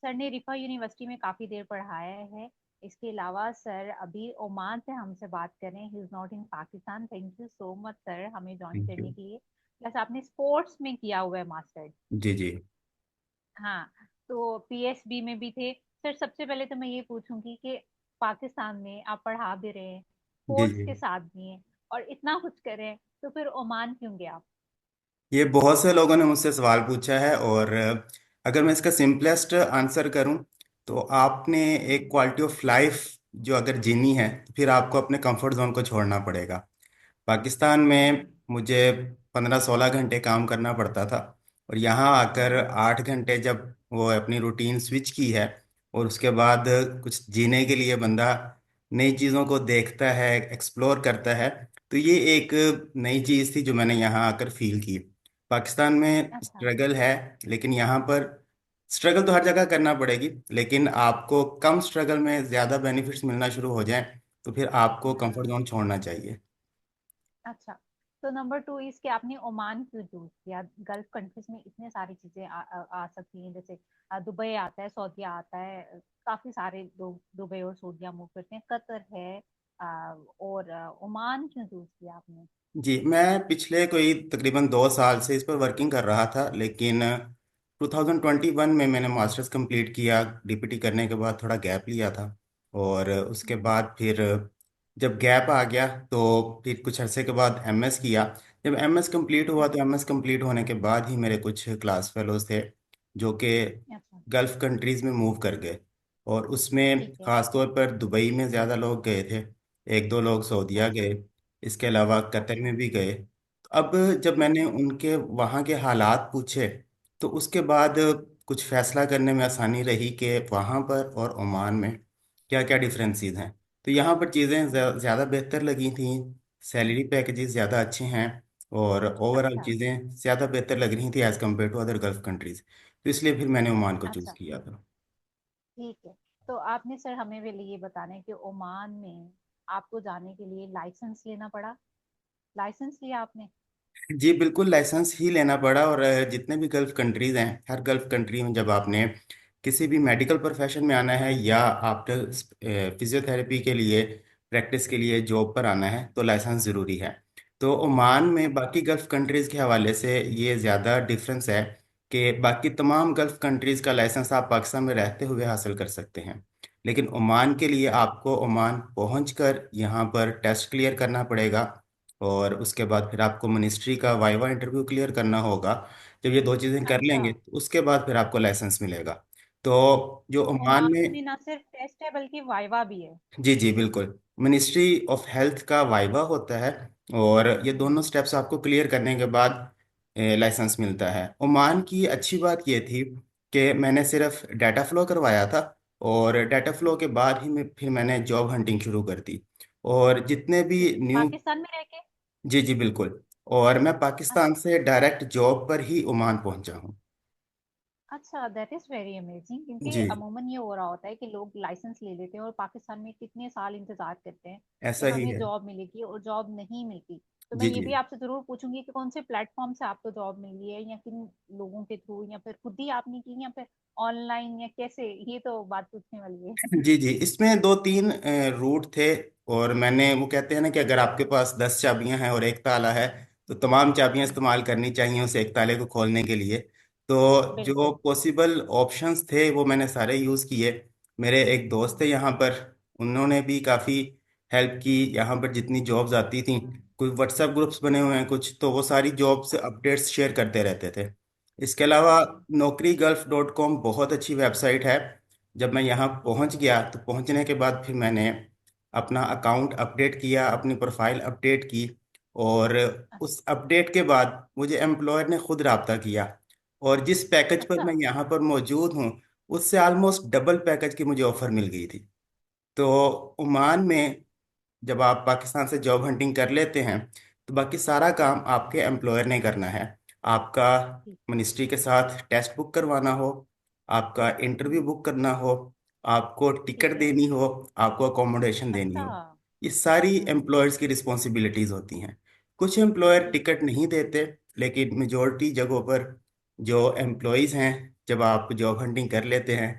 Sir ने रिफा university में काफी देर पढ़ाया है। इसके अलावा सर अभी ओमान से हमसे बात कर रहे हैं। He is not in Pakistan. Thank you so much sir हमें ज्वाइन थैंक यू। करने के लिए। प्लस आपने स्पोर्ट्स में किया हुआ है मास्टर। जी जी। हाँ, तो पीएसबी में भी थे। सर सबसे पहले तो मैं ये पूछूंगी कि पाकिस्तान में आप पढ़ा भी रहे हैं, जी स्पोर्ट्स जी। के साथ भी हैं, और इतना कुछ कर रहे हैं, तो फिर ओमान क्यों गए आप? ये बहुत से लोगों ने मुझसे सवाल पूछा है, और अगर मैं इसका सिंपलेस्ट आंसर करूं तो आपने एक क्वालिटी ऑफ लाइफ जो अगर जीनी है तो फिर आपको अपने कंफर्ट जोन को छोड़ना पड़ेगा। पाकिस्तान में हम्म। मुझे 15-16 घंटे काम करना पड़ता था, और यहाँ आकर हम्म। 8 घंटे जब वो अपनी रूटीन स्विच की है, और उसके बाद कुछ जीने के लिए बंदा नई चीज़ों को देखता है, एक्सप्लोर करता है, तो ये एक नई चीज़ थी जो मैंने यहाँ आकर फील की। पाकिस्तान में अच्छा। स्ट्रगल है, लेकिन यहाँ पर स्ट्रगल तो हर जगह करना पड़ेगी, लेकिन आपको कम स्ट्रगल में ज़्यादा बेनिफिट्स मिलना शुरू हो जाएं तो फिर आपको कंफर्ट हाँ। जोन छोड़ना चाहिए। अच्छा, तो नंबर टू इसके आपने ओमान क्यों चूज किया? गल्फ कंट्रीज में इतने सारी चीजें आ सकती हैं, जैसे दुबई आता है, सऊदीया आता है, काफी सारे लोग दुबई और सऊदीया मूव करते हैं, कतर है, और ओमान क्यों चूज किया आपने? जी, मैं पिछले कोई तकरीबन 2 साल से इस पर वर्किंग कर रहा था, लेकिन 2021 में मैंने मास्टर्स कंप्लीट किया। डीपीटी करने के बाद थोड़ा गैप लिया था, और उसके हम्म। बाद फिर जब गैप आ गया तो फिर कुछ अरसे के बाद एमएस किया। जब एमएस कंप्लीट हुआ तो अच्छा। एमएस कंप्लीट होने के बाद ही मेरे कुछ क्लास फेलोज थे जो कि अच्छा। गल्फ़ कंट्रीज़ में मूव कर गए, और उसमें ठीक है। ख़ास तौर पर दुबई में ज़्यादा लोग गए थे। एक दो लोग सऊदीया अच्छा। गए, इसके अलावा कतर अच्छा। में भी गए। तो अब जब मैंने अच्छा। उनके वहाँ के हालात पूछे तो उसके बाद कुछ फैसला करने में आसानी रही कि वहाँ पर और ओमान में क्या क्या डिफरेंसेस हैं। तो यहाँ पर चीज़ें ज़्यादा बेहतर लगी थी, सैलरी पैकेजेस ज़्यादा अच्छे हैं, और ओवरऑल अच्छा। चीज़ें ज़्यादा बेहतर लग रही थी as compared to other Gulf countries. तो इसलिए फिर मैंने ओमान को चूज़ अच्छा। किया था। ठीक है। तो आपने सर हमें भी ये बताना है कि ओमान में आपको जाने के लिए लाइसेंस लेना पड़ा? लाइसेंस लिया आपने? जी बिल्कुल, लाइसेंस ही लेना पड़ा। और जितने भी गल्फ़ कंट्रीज़ हैं, हर गल्फ़ कंट्री में जब आपने किसी भी मेडिकल प्रोफेशन में आना है या आफ्टर फिजियोथेरेपी के लिए, प्रैक्टिस के लिए जॉब पर आना है, तो लाइसेंस ज़रूरी है। तो ओमान में अच्छा। बाकी गल्फ़ कंट्रीज़ के हवाले से ये ज़्यादा डिफरेंस है कि बाकी तमाम गल्फ़ कंट्रीज़ का लाइसेंस आप पाकिस्तान में रहते हुए हासिल कर सकते हैं, लेकिन ओमान के लिए आपको ओमान पहुँच कर यहाँ पर टेस्ट क्लियर करना पड़ेगा, और उसके बाद फिर आपको मिनिस्ट्री का वाइवा इंटरव्यू क्लियर करना होगा। जब ये दो चीज़ें कर अच्छा। लेंगे तो उसके बाद फिर आपको लाइसेंस मिलेगा। तो जो तो ओमान ओमान में, में ना सिर्फ टेस्ट है बल्कि वाइवा भी है? जी जी बिल्कुल, मिनिस्ट्री ऑफ हेल्थ का वाइवा होता है, और ये दोनों स्टेप्स आपको क्लियर करने के बाद लाइसेंस मिलता है। ओमान की अच्छी बात ये थी कि मैंने सिर्फ डाटा फ्लो करवाया था, और डाटा फ्लो के बाद ही फिर मैंने जॉब हंटिंग शुरू कर दी। और जितने भी न्यू, पाकिस्तान में रह के? जी जी बिल्कुल, और मैं पाकिस्तान अच्छा। से डायरेक्ट जॉब पर ही ओमान पहुंचा हूँ। अच्छा, दैट इज वेरी अमेजिंग, क्योंकि जी, अमूमन ये हो रहा होता है कि लोग लाइसेंस ले लेते हैं और पाकिस्तान में कितने साल इंतजार करते हैं कि ऐसा ही हमें है। जॉब मिलेगी, और जॉब नहीं मिलती। तो मैं जी ये जी। भी आपसे जरूर पूछूंगी कि कौन से प्लेटफॉर्म से आपको जॉब मिली है, या किन लोगों के थ्रू, या फिर खुद ही आपने की, या फिर ऑनलाइन, या कैसे? ये तो बात पूछने वाली है। जी जी, इसमें दो तीन रूट थे, और मैंने, वो कहते हैं ना कि अगर आपके पास 10 चाबियां हैं और एक ताला है तो तमाम चाबियां इस्तेमाल करनी चाहिए उस एक ताले को खोलने के लिए। तो जो बिल्कुल। पॉसिबल ऑप्शंस थे वो मैंने सारे यूज़ किए। मेरे एक दोस्त थे यहाँ पर, उन्होंने भी काफ़ी हेल्प की। यहाँ पर जितनी जॉब्स आती थी, कोई व्हाट्सएप ग्रुप्स बने हुए हैं कुछ, तो वो सारी जॉब्स अच्छा। अपडेट्स शेयर करते रहते थे। इसके अलावा अच्छा। naukri.gulf.com बहुत अच्छी वेबसाइट है। जब मैं यहाँ पहुँच गया तो पहुँचने के बाद फिर मैंने अपना अकाउंट अपडेट किया, अपनी प्रोफाइल अपडेट की, और अच्छा। उस अपडेट के बाद मुझे एम्प्लॉयर ने खुद रब्ता किया, और जिस पैकेज पर अच्छा। मैं यहाँ पर मौजूद हूँ उससे ऑलमोस्ट डबल पैकेज की मुझे ऑफर मिल गई थी। तो ओमान में जब आप पाकिस्तान से जॉब हंटिंग कर लेते हैं तो बाकी सारा काम आपके एम्प्लॉयर ने करना है। आपका ठीक। मिनिस्ट्री के साथ टेस्ट बुक करवाना हो, आपका इंटरव्यू बुक करना हो, आपको ठीक टिकट है। देनी हो, आपको अकोमोडेशन देनी अच्छा। हो, ये सारी एम्प्लॉयर्स की रिस्पॉन्सिबिलिटीज़ होती हैं। कुछ एम्प्लॉयर ठीक है। टिकट नहीं देते, लेकिन मेजॉरिटी जगहों पर जो एम्प्लॉयज़ हैं, जब आप जॉब हंटिंग कर लेते हैं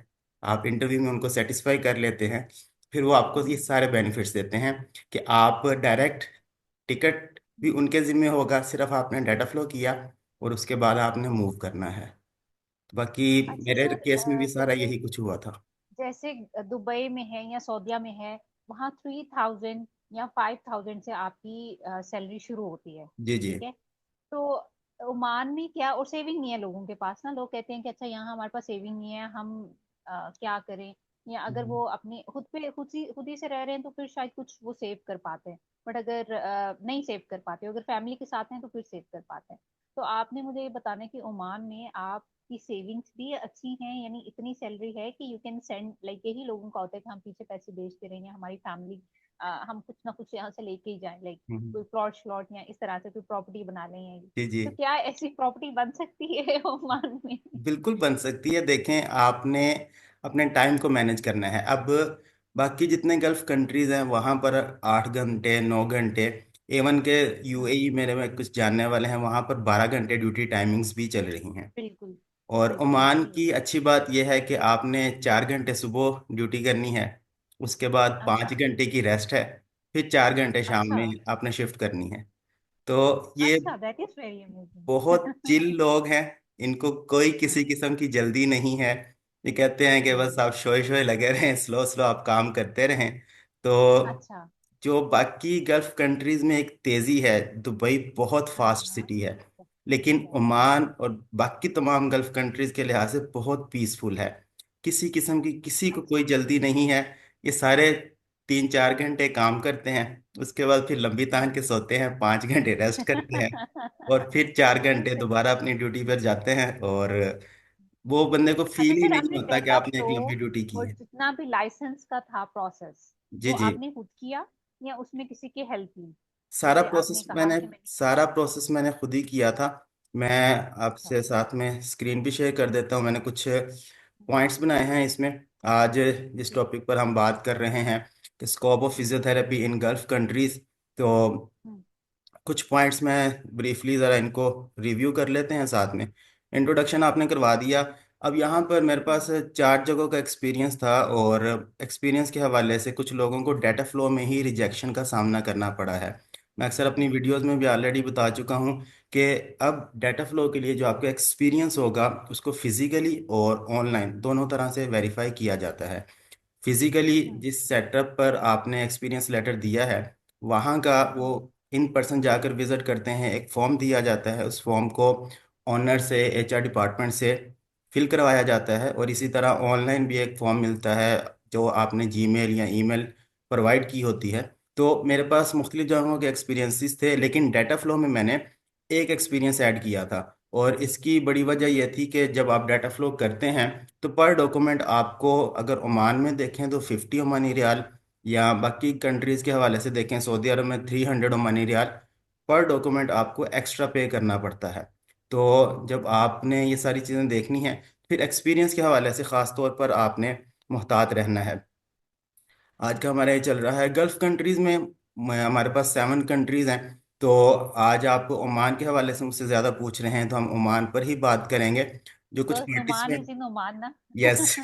आप इंटरव्यू में उनको सेटिस्फाई कर लेते हैं, फिर वो आपको ये सारे बेनिफिट्स देते हैं कि आप डायरेक्ट टिकट भी उनके जिम्मे होगा, सिर्फ आपने डाटा फ्लो किया और उसके बाद आपने मूव करना है। तो बाकी अच्छा मेरे सर, केस में भी सारा जैसे यही कुछ हुआ था। जैसे दुबई में है या सऊदीया में है, वहाँ 3000 या 5000 से आपकी सैलरी शुरू होती है, जी जी। ठीक है। तो ओमान में क्या, और सेविंग नहीं है लोगों के पास ना, लोग कहते हैं कि अच्छा यहाँ हमारे पास सेविंग नहीं है, हम क्या करें। या अगर हम्म वो अपने खुद ही से रह रहे हैं तो फिर शायद कुछ वो सेव कर पाते हैं। बट अगर नहीं सेव कर पाते, अगर फैमिली के साथ हैं तो फिर सेव कर पाते हैं। तो आपने मुझे ये बताना है कि ओमान में आपकी सेविंग्स भी अच्छी हैं, यानी इतनी सैलरी है कि यू कैन सेंड, लाइक यही लोगों का होता है कि हम पीछे पैसे भेजते रहेंगे, हमारी फैमिली, हम कुछ ना कुछ यहाँ से लेके ही जाए, लाइक हम्म। कोई प्लॉट श्लॉट या इस तरह से कोई प्रॉपर्टी बना लें या ये। जी जी। तो क्या ऐसी प्रॉपर्टी बन सकती है ओमान में? बिल्कुल बन सकती है। देखें, आपने अपने टाइम को मैनेज करना है। अब बाकी जितने गल्फ कंट्रीज हैं वहाँ पर 8 घंटे 9 घंटे, एवन के हम्म, यूएई मेरे में कुछ जानने वाले हैं, वहाँ पर 12 घंटे ड्यूटी टाइमिंग्स भी चल रही हैं। बिल्कुल और बिल्कुल ओमान सही है। की अच्छी बात यह है कि आपने 4 घंटे सुबह ड्यूटी करनी है, उसके बाद पाँच अच्छा घंटे की रेस्ट है, फिर 4 घंटे शाम अच्छा में आपने शिफ्ट करनी है। तो ये अच्छा, दैट इज वेरी बहुत चिल अमेजिंग। लोग हैं, इनको कोई किसी हाँ, किस्म की जल्दी नहीं है। ये कहते हैं कि बस हम्म, आप शोए शोए लगे रहें, स्लो स्लो आप काम करते रहें। तो अच्छा, जो बाकी गल्फ कंट्रीज में एक तेजी है, दुबई बहुत हाँ फास्ट हाँ, सिटी है, लेकिन ओमान और बाकी तमाम गल्फ कंट्रीज के लिहाज से बहुत पीसफुल है। किसी किस्म की किसी को कोई अच्छा। जल्दी नहीं है। ये सारे 3 4 घंटे काम करते हैं, उसके बाद फिर लंबी तान के सोते हैं, 5 घंटे रेस्ट करते हैं, और फिर 4 घंटे सही दोबारा है। अपनी ड्यूटी पर जाते हैं। और वो बंदे को अच्छा फील ही सर, नहीं आपने होता कि डेटा आपने फ्लो एक लंबी ड्यूटी की और है। जितना भी लाइसेंस का था प्रोसेस, जी वो जी। आपने खुद किया या उसमें किसी की हेल्प ली? सारा जैसे प्रोसेस आपने कहा मैंने कि मैंने। सारा प्रोसेस मैंने खुद ही किया था। मैं अच्छा। आपसे साथ में स्क्रीन भी शेयर कर देता हूँ। मैंने कुछ पॉइंट्स बनाए हैं इसमें। आज जिस जी। टॉपिक पर हम बात कर रहे हैं कि scope of physiotherapy in gulf countries, तो हम्म, कुछ पॉइंट्स मैं ब्रीफली ज़रा इनको रिव्यू कर लेते हैं साथ में। इंट्रोडक्शन आपने करवा दिया। अब यहाँ पर मेरे पास हम्म, 4 जगहों का एक्सपीरियंस था, और एक्सपीरियंस के हवाले से कुछ लोगों को डाटा फ्लो में ही रिजेक्शन का सामना करना पड़ा है। मैं अक्सर अपनी वीडियोस में भी ऑलरेडी बता चुका हूँ कि अब डाटा फ्लो के लिए जो आपका एक्सपीरियंस होगा उसको फिजिकली और ऑनलाइन दोनों तरह से वेरीफाई किया जाता है। फिजिकली हम्म, जिस सेटअप पर आपने एक्सपीरियंस लेटर दिया है, वहाँ का वो हम्म, इन पर्सन जाकर विजिट करते हैं, एक फॉर्म दिया जाता है, उस फॉर्म को ऑनर से एचआर डिपार्टमेंट से फिल करवाया जाता है, और इसी तरह ऑनलाइन भी एक फॉर्म मिलता है जो आपने जीमेल या ईमेल प्रोवाइड की होती है। तो मेरे पास मुख्तलिफ जगहों के एक्सपीरियंसेस थे, लेकिन डाटा फ्लो में मैंने एक एक्सपीरियंस ऐड किया था। और इसकी बड़ी वजह यह थी कि जब आप डाटा फ्लो करते हैं तो पर डॉक्यूमेंट आपको, अगर ओमान में देखें तो 50 ओमानी रियाल, या बाकी कंट्रीज़ के हवाले से देखें सऊदी अरब में 300 ओमानी रियाल पर डॉक्यूमेंट आपको एक्स्ट्रा पे करना पड़ता है। तो जब आपने ये सारी चीज़ें देखनी है, फिर एक्सपीरियंस के हवाले से ख़ास तौर पर आपने मुहतात रहना है। आज का हमारा ये चल रहा है गल्फ़ कंट्रीज़ में, हमारे पास 7 कंट्रीज़ हैं। तो आज आप ओमान के हवाले से मुझसे ज़्यादा पूछ रहे हैं, तो हम ओमान पर ही बात करेंगे। जो कुछ बस नुमान पार्टिसिपेंट, इज इन ओमान ना। यस।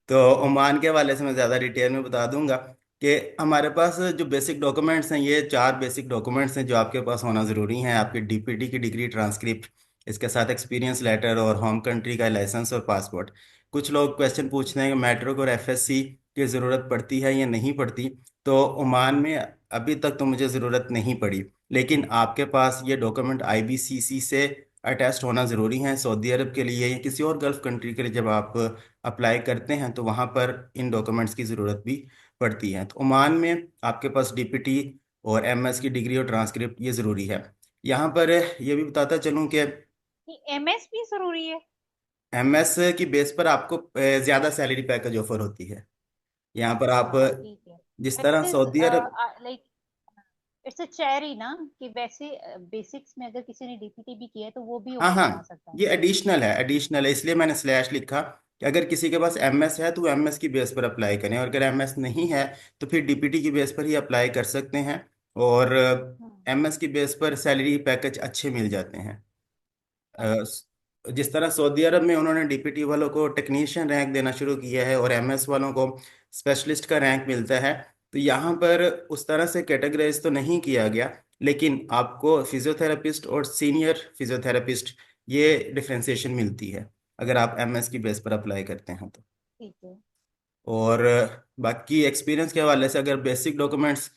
तो ओमान के हवाले से मैं ज़्यादा डिटेल में बता दूंगा कि हमारे पास जो बेसिक डॉक्यूमेंट्स हैं, ये 4 बेसिक डॉक्यूमेंट्स हैं जो आपके पास होना ज़रूरी हैं। आपकी डीपीटी की डिग्री ट्रांसक्रिप्ट, इसके साथ एक्सपीरियंस लेटर और होम कंट्री का लाइसेंस और पासपोर्ट। कुछ लोग क्वेश्चन पूछते हैं कि मैट्रिक और एफएससी की ज़रूरत पड़ती है या नहीं पड़ती। तो ओमान में अभी तक तो मुझे ज़रूरत नहीं पड़ी, लेकिन आपके पास ये डॉक्यूमेंट आईबीसीसी से अटैच्ड होना ज़रूरी है। सऊदी अरब के लिए या किसी और गल्फ़ कंट्री के लिए जब आप अप्लाई करते हैं तो वहाँ पर इन डॉक्यूमेंट्स की ज़रूरत भी पड़ती है। तो ओमान में आपके पास डीपीटी और एमएस की डिग्री और ट्रांसक्रिप्ट ये ज़रूरी है। यहाँ पर ये भी बताता चलूँ कि कि एमएस भी जरूरी है? एमएस की बेस पर आपको ज़्यादा सैलरी पैकेज ऑफर होती है। यहाँ पर आप अच्छा ठीक है। जिस बट तरह it is Saudi Arab, like it's a cherry ना, कि वैसे बेसिक्स में अगर किसी ने डीपीटी भी किया है तो वो भी हाँ ऊपर जा हाँ, सकता है। ये एडिशनल है, एडिशनल है, इसलिए मैंने स्लैश लिखा कि अगर किसी के पास एमएस है तो एमएस की बेस पर अप्लाई करें, और अगर एमएस नहीं है तो फिर डीपीटी की बेस पर ही अप्लाई कर सकते हैं। और हम्म, एमएस की बेस पर सैलरी पैकेज अच्छे मिल जाते हैं। अच्छा जिस तरह सऊदी अरब में उन्होंने डीपीटी वालों को टेक्नीशियन रैंक देना शुरू किया है और एमएस वालों को स्पेशलिस्ट का रैंक मिलता है, तो यहाँ पर उस तरह से कैटेगराइज तो नहीं किया गया, लेकिन आपको फिजियोथेरेपिस्ट और सीनियर फिजियोथेरेपिस्ट ये डिफ्रेंसिएशन मिलती है अगर आप एमएस की बेस पर अप्लाई करते हैं तो। ठीक है। और बाकी एक्सपीरियंस के हवाले से अगर बेसिक डॉक्यूमेंट्स,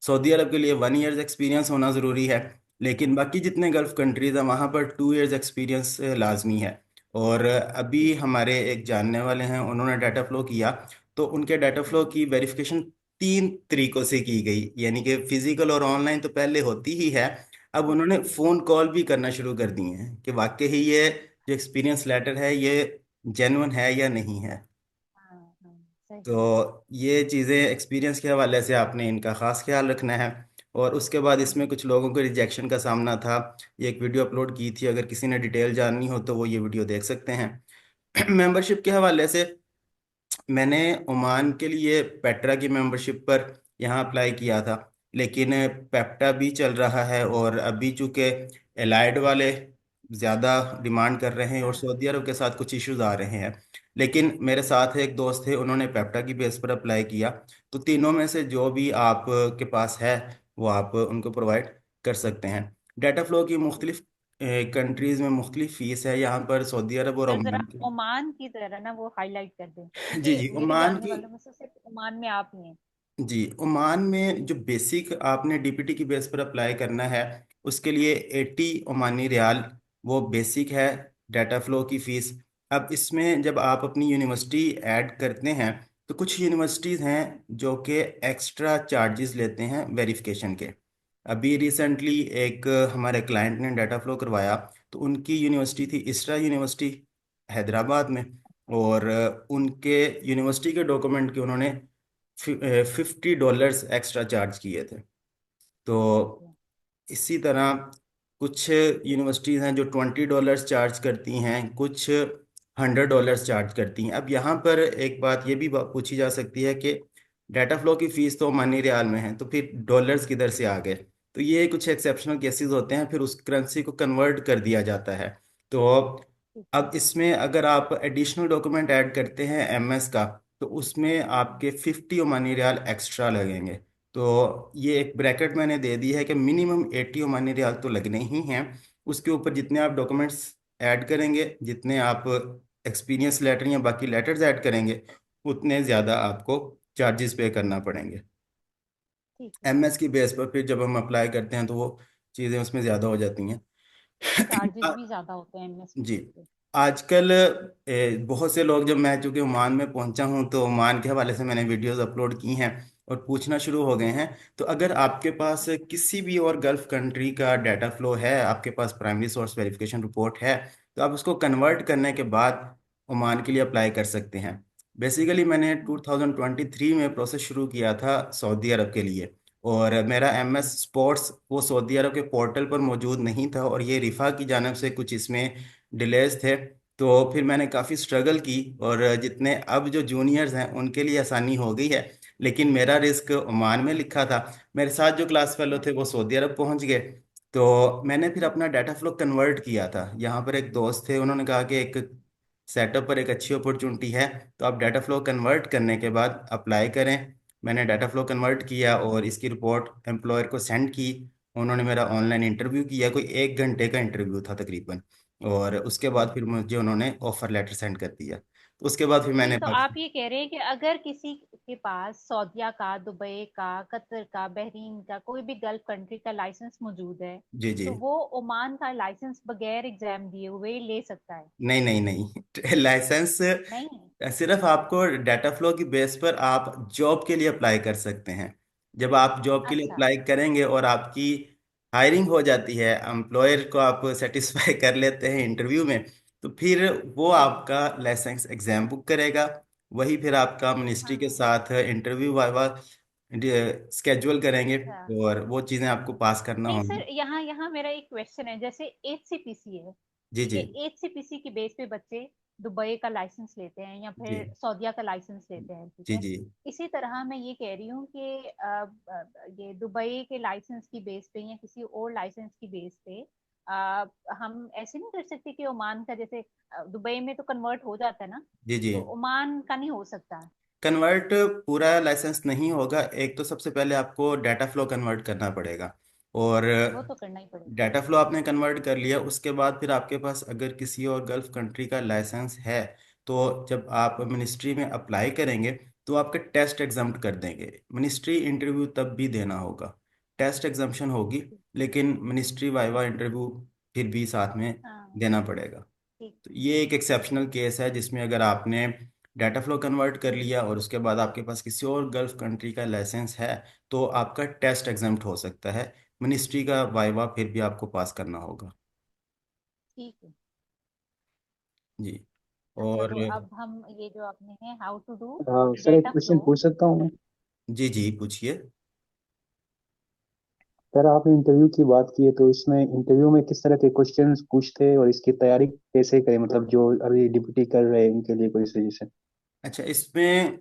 सऊदी अरब के लिए 1 ईयर्स एक्सपीरियंस होना ज़रूरी है, लेकिन बाकी जितने गल्फ़ कंट्रीज़ हैं वहाँ पर 2 ईयर्स एक्सपीरियंस लाजमी है। और अभी ठीक है। हमारे एक जानने वाले हैं, उन्होंने डाटा फ्लो किया, तो उनके डाटा फ्लो हम्म। की वेरिफिकेशन 3 तरीकों से की गई, यानी कि फिजिकल और ऑनलाइन तो पहले होती ही है, अब ठीक उन्होंने है। फ़ोन कॉल भी करना शुरू कर दिए हैं कि वाकई ही ये जो एक्सपीरियंस लेटर है ये जेन्युइन है या नहीं है। हाँ हाँ, सही है। तो ये चीज़ें एक्सपीरियंस के हवाले से आपने इनका ख़ास ख्याल रखना है। और उसके बाद इसमें कुछ लोगों को रिजेक्शन का सामना था, ये एक वीडियो अपलोड की थी, अगर किसी ने डिटेल जाननी हो तो वो ये वीडियो देख सकते हैं। मेंबरशिप के हवाले से मैंने ओमान के लिए पेट्रा की मेंबरशिप पर यहाँ अप्लाई किया था, लेकिन पेप्टा भी चल रहा है और अभी चूंकि एलाइड वाले ज़्यादा डिमांड कर रहे हैं और हाँ। सऊदी अरब के साथ कुछ इश्यूज आ रहे हैं, लेकिन मेरे साथ एक दोस्त थे, उन्होंने पेप्टा की बेस पर अप्लाई किया। तो तीनों में से जो भी आप के पास है वो आप उनको प्रोवाइड कर सकते हैं। डाटा फ्लो की मुख्तलिफ कंट्रीज़ में मुख्तलिफ फ़ीस है, यहाँ पर सऊदी अरब और पर जरा ओमान की। ओमान की जरा ना वो हाईलाइट कर दें, जी क्योंकि जी, मेरे ओमान जानने की। वालों में से सिर्फ ओमान में आप ही हैं। जी, ओमान में जो बेसिक आपने डीपीटी की बेस पर अप्लाई करना है उसके लिए 80 ओमानी रियाल वो बेसिक है, डाटा फ्लो की फ़ीस। अब इसमें जब आप अपनी यूनिवर्सिटी ऐड करते हैं तो कुछ यूनिवर्सिटीज़ हैं जो कि एक्स्ट्रा चार्जेस लेते हैं वेरिफिकेशन के। अभी रिसेंटली एक हमारे क्लाइंट ने डाटा फ्लो करवाया, तो उनकी यूनिवर्सिटी थी इसरा यूनिवर्सिटी हैदराबाद में, और उनके यूनिवर्सिटी के डॉक्यूमेंट के उन्होंने $50 एक्स्ट्रा चार्ज किए थे। तो ठीक है। इसी तरह कुछ यूनिवर्सिटीज़ हैं जो $20 चार्ज करती हैं, कुछ $100 चार्ज करती हैं। अब यहाँ पर एक बात ये भी पूछी जा सकती है कि डाटा फ्लो की फ़ीस तो मनी रियाल में है, तो फिर डॉलर्स किधर से आ गए? तो ये कुछ एक्सेप्शनल केसेस होते हैं, फिर उस करेंसी को कन्वर्ट कर दिया जाता है। तो ठीक है। अब इसमें अगर आप एडिशनल डॉक्यूमेंट ऐड करते हैं एमएस का, तो उसमें आपके 50 ओमानी रियाल एक्स्ट्रा लगेंगे। तो ये एक ब्रैकेट मैंने दे दी है कि मिनिमम 80 ओमानी रियाल तो लगने ही हैं। उसके ऊपर जितने आप डॉक्यूमेंट्स ऐड करेंगे, जितने आप एक्सपीरियंस लेटर या बाकी लेटर्स ऐड करेंगे, उतने ज़्यादा आपको चार्जेस पे करना पड़ेंगे। ठीक है। एमएस की बेस पर फिर जब हम अप्लाई करते हैं तो वो चीज़ें उसमें ज़्यादा हो जाती हैं। चार्जेस भी ज्यादा होते हैं एमएस की जी। बेस पे। आजकल बहुत से लोग, जब मैं चूंकि ओमान में पहुंचा हूं तो ओमान के हवाले से मैंने वीडियोस अपलोड की हैं और पूछना शुरू हो गए हैं। तो अगर आपके पास किसी भी और गल्फ कंट्री का डाटा फ्लो है, आपके पास प्राइमरी सोर्स वेरिफिकेशन रिपोर्ट है, तो आप उसको कन्वर्ट करने के बाद ओमान के लिए अप्लाई कर सकते हैं। बेसिकली मैंने 2023 में प्रोसेस शुरू किया था सऊदी अरब के लिए, और मेरा एमएस स्पोर्ट्स वो सऊदी अरब के पोर्टल पर मौजूद नहीं था, और ये रिफा की जानब से कुछ इसमें डिलेज थे। तो फिर मैंने काफ़ी स्ट्रगल की, और जितने अब जो जूनियर्स हैं उनके लिए आसानी हो गई है, लेकिन मेरा रिस्क ओमान में लिखा था। मेरे साथ जो क्लास फेलो थे वो सऊदी अरब पहुंच गए। तो मैंने फिर अपना डाटा फ्लो कन्वर्ट किया था। यहाँ पर एक दोस्त थे, उन्होंने कहा कि एक सेटअप पर एक अच्छी अपॉर्चुनिटी है, तो आप डाटा फ्लो कन्वर्ट करने के बाद अप्लाई करें। मैंने डाटा फ्लो कन्वर्ट किया और इसकी रिपोर्ट एम्प्लॉयर को सेंड की। उन्होंने मेरा ऑनलाइन इंटरव्यू किया, कोई 1 घंटे का इंटरव्यू था तकरीबन, और उसके बाद फिर मुझे उन्होंने ऑफर लेटर सेंड कर दिया। तो उसके बाद फिर नहीं, मैंने तो आप ये कह रहे हैं कि अगर किसी के पास सऊदीया का, दुबई का, कतर का, बहरीन का, कोई भी गल्फ कंट्री का लाइसेंस मौजूद है, जी जी। तो वो ओमान का लाइसेंस बगैर एग्जाम दिए हुए ले सकता है? नहीं नहीं नहीं, लाइसेंस नहीं। सिर्फ आपको डाटा फ्लो की बेस पर आप जॉब के लिए अप्लाई कर सकते हैं। जब आप जॉब के लिए अच्छा। अप्लाई करेंगे और आपकी हायरिंग हो जाती है, एम्प्लॉयर को आप सेटिस्फाई कर लेते हैं इंटरव्यू में, तो फिर वो ठीक है। आपका लाइसेंस एग्जाम बुक करेगा। वही फिर आपका मिनिस्ट्री के हाँ। साथ इंटरव्यू वाइवा स्केड्यूल करेंगे, अच्छा। और वो चीज़ें आपको पास करना नहीं होंगी। सर, यहाँ यहाँ मेरा एक क्वेश्चन है, जैसे एचसीपीसी है, जी ठीक जी। है, एचसीपीसी की बेस पे बच्चे दुबई का लाइसेंस लेते हैं या जी फिर सऊदीया का लाइसेंस लेते हैं, ठीक जी। है। जी इसी तरह मैं ये कह रही हूँ कि ये दुबई के लाइसेंस की बेस पे या किसी और लाइसेंस की बेस पे हम ऐसे नहीं कर सकते कि ओमान का जैसे दुबई में तो कन्वर्ट हो जाता है ना, जी जी। तो ओमान का नहीं हो सकता? कन्वर्ट पूरा लाइसेंस नहीं होगा। एक तो सबसे पहले आपको डाटा फ्लो कन्वर्ट करना पड़ेगा, और वो तो करना ही पड़ेगा। डाटा फ्लो आपने कन्वर्ट कर लिया, उसके बाद फिर आपके पास अगर किसी और गल्फ कंट्री का लाइसेंस है, तो जब आप मिनिस्ट्री में अप्लाई करेंगे तो आपके टेस्ट एग्जाम्प्ट कर देंगे। मिनिस्ट्री इंटरव्यू तब भी देना होगा, टेस्ट एग्जाम्पशन होगी, लेकिन मिनिस्ट्री वाइवा इंटरव्यू फिर भी साथ में हाँ। देना पड़ेगा। ठीक। तो ये एक एक्सेप्शनल केस है जिसमें अगर आपने डाटा फ्लो कन्वर्ट कर लिया और उसके बाद आपके पास किसी और गल्फ कंट्री का लाइसेंस है, तो आपका टेस्ट एग्जाम्प्ट हो सकता है। मिनिस्ट्री का वाइवा फिर भी आपको पास करना होगा। ठीक है। जी। अच्छा, और तो अब हम ये जो आपने है हाउ टू डू सर एक डेटा क्वेश्चन फ्लो। पूछ सकता हूँ मैं? जी जी पूछिए। सर आपने इंटरव्यू की बात की है, तो इसमें इंटरव्यू में किस तरह के क्वेश्चंस पूछते हैं और इसकी तैयारी कैसे करें, मतलब जो अभी डिप्यूटी कर रहे हैं उनके लिए कोई सजेशन? अच्छा, इसमें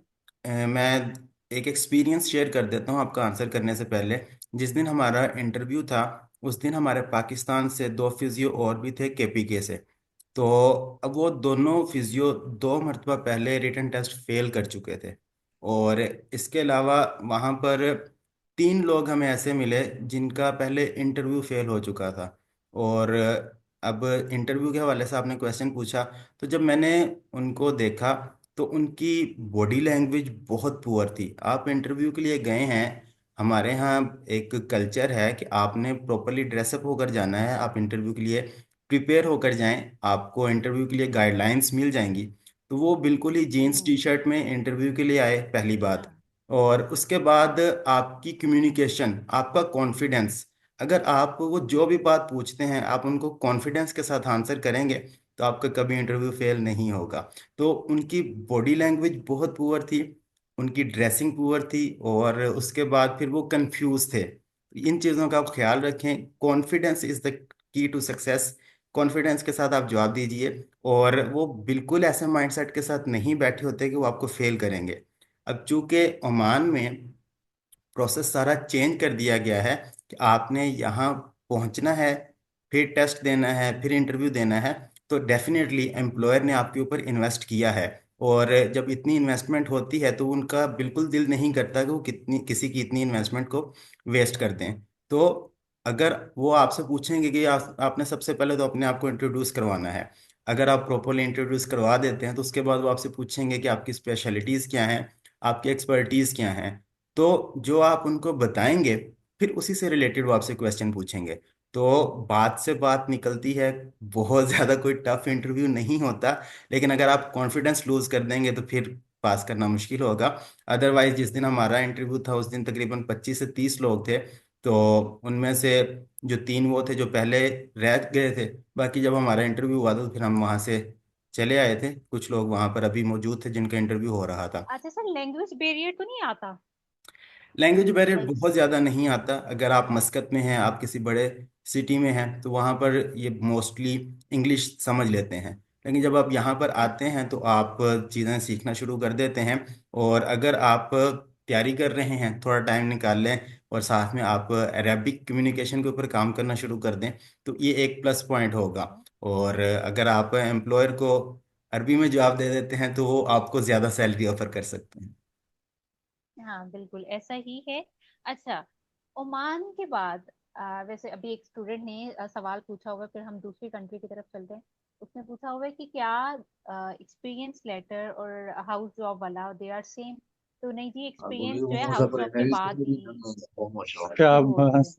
मैं एक एक्सपीरियंस शेयर कर देता हूँ आपका आंसर करने से पहले। जिस दिन हमारा इंटरव्यू था, उस दिन हमारे पाकिस्तान से दो फिजियो और भी थे केपीके से। तो अब वो दोनों फिजियो दो मरतबा पहले रिटन टेस्ट फेल कर चुके थे, और इसके अलावा वहाँ पर तीन लोग हमें ऐसे मिले जिनका पहले इंटरव्यू फेल हो चुका था। और अब इंटरव्यू के हवाले से आपने क्वेश्चन पूछा, तो जब मैंने उनको देखा तो उनकी बॉडी लैंग्वेज बहुत पुअर थी। आप इंटरव्यू के लिए गए हैं, हमारे यहाँ एक कल्चर है कि आपने प्रॉपरली ड्रेसअप होकर जाना है, आप इंटरव्यू के लिए प्रिपेयर होकर जाएं, आपको इंटरव्यू के लिए गाइडलाइंस मिल जाएंगी। तो वो बिल्कुल ही जीन्स टी हम्म। शर्ट में इंटरव्यू के लिए आए, पहली बात। हाँ। और उसके बाद हाँ। आपकी कम्युनिकेशन, आपका कॉन्फिडेंस, अगर आप वो जो भी बात पूछते हैं आप उनको कॉन्फिडेंस के साथ आंसर करेंगे, तो आपका कभी इंटरव्यू फेल नहीं होगा। तो उनकी बॉडी लैंग्वेज बहुत पुअर थी, उनकी ड्रेसिंग पुअर थी, और उसके बाद फिर वो कंफ्यूज थे। इन चीज़ों का आप ख्याल रखें। Confidence is the key to success. Confidence के साथ आप जवाब दीजिए, और वो बिल्कुल ऐसे माइंडसेट के साथ नहीं बैठे होते कि वो आपको फेल करेंगे। अब चूंकि ओमान में प्रोसेस सारा चेंज कर दिया गया है कि आपने यहाँ पहुँचना है, फिर टेस्ट देना है, फिर इंटरव्यू देना है, तो डेफिनेटली एम्प्लॉयर ने आपके ऊपर इन्वेस्ट किया है। और जब इतनी इन्वेस्टमेंट होती है तो उनका बिल्कुल दिल नहीं करता कि वो कितनी किसी की इतनी इन्वेस्टमेंट को वेस्ट कर दें। तो अगर वो आपसे पूछेंगे कि आपने सबसे पहले तो अपने आप को इंट्रोड्यूस करवाना है, अगर आप प्रॉपरली इंट्रोड्यूस करवा देते हैं तो उसके बाद वो आपसे पूछेंगे कि आपकी स्पेशलिटीज़ क्या हैं, आपकी एक्सपर्टीज़ क्या हैं। तो जो आप उनको बताएंगे, फिर उसी से रिलेटेड वो आपसे क्वेश्चन पूछेंगे। तो बात से बात निकलती है, बहुत ज़्यादा कोई टफ इंटरव्यू नहीं होता। लेकिन अगर आप कॉन्फिडेंस लूज कर देंगे तो फिर पास करना मुश्किल होगा। अदरवाइज जिस दिन हमारा इंटरव्यू था उस दिन तकरीबन 25 से 30 लोग थे। तो उनमें से जो तीन वो थे जो पहले रह गए थे, बाकी जब हमारा इंटरव्यू हुआ तो फिर हम वहाँ से चले आए थे। कुछ लोग वहाँ पर अभी मौजूद थे जिनका इंटरव्यू हो रहा था। अच्छा सर, लैंग्वेज बैरियर तो नहीं आता? Language barrier like. बहुत ज़्यादा नहीं आता। अगर आप मस्कत में हैं, आप किसी बड़े सिटी में हैं, तो वहाँ पर ये मोस्टली इंग्लिश समझ लेते हैं। लेकिन जब आप यहाँ पर आते हैं तो आप चीज़ें सीखना शुरू कर देते हैं। और अगर आप तैयारी कर रहे हैं, थोड़ा टाइम निकाल लें और साथ में आप अरेबिक कम्युनिकेशन के ऊपर काम करना शुरू कर दें, तो ये एक प्लस पॉइंट होगा। और अगर आप एम्प्लॉयर को अरबी में जवाब दे देते हैं तो वो आपको ज़्यादा सैलरी ऑफर कर सकते हैं। हाँ बिल्कुल ऐसा ही है। अच्छा, ओमान के बाद वैसे अभी एक स्टूडेंट ने सवाल पूछा होगा, फिर हम दूसरी कंट्री की तरफ चलते हैं। उसने पूछा हुआ है कि क्या एक्सपीरियंस लेटर और हाउस जॉब वाला दे आर सेम? तो नहीं जी, एक्सपीरियंस जो है हाउस जॉब के बाद ही क्या शुरू होता है। बस।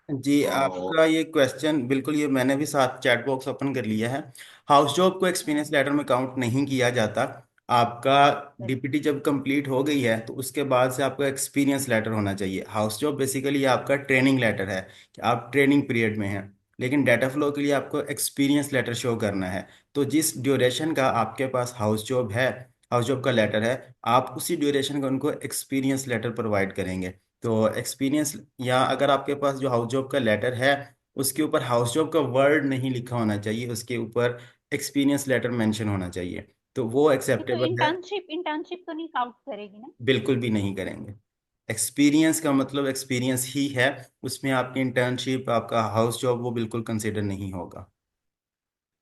जी, आपका ये क्वेश्चन बिल्कुल, ये मैंने भी साथ चैट बॉक्स ओपन कर लिया है। हाउस जॉब को एक्सपीरियंस हाँ। लेटर में काउंट नहीं किया जाता। आपका वेरी डीपीटी जब कंप्लीट हो गई है तो उसके बाद से आपका एक्सपीरियंस लेटर होना चाहिए। हाउस जॉब बेसिकली आपका ट्रेनिंग लेटर है कि आप ट्रेनिंग पीरियड में हैं। लेकिन डाटा फ्लो के लिए आपको एक्सपीरियंस लेटर शो करना है। तो जिस ड्यूरेशन का आपके पास हाउस जॉब है, हाउस जॉब का लेटर है, आप उसी ड्यूरेशन का उनको एक्सपीरियंस लेटर प्रोवाइड करेंगे। तो एक्सपीरियंस, या अगर आपके पास जो हाउस जॉब का लेटर है उसके ऊपर हाउस जॉब का वर्ड नहीं लिखा होना चाहिए, उसके ऊपर एक्सपीरियंस लेटर मेंशन होना चाहिए, तो वो ओके, तो एक्सेप्टेबल है। इंटर्नशिप इंटर्नशिप तो नहीं काउंट करेगी ना? बिल्कुल भी नहीं करेंगे। एक्सपीरियंस का मतलब एक्सपीरियंस ही है, उसमें आपकी इंटर्नशिप, आपका हाउस जॉब वो बिल्कुल कंसिडर नहीं होगा।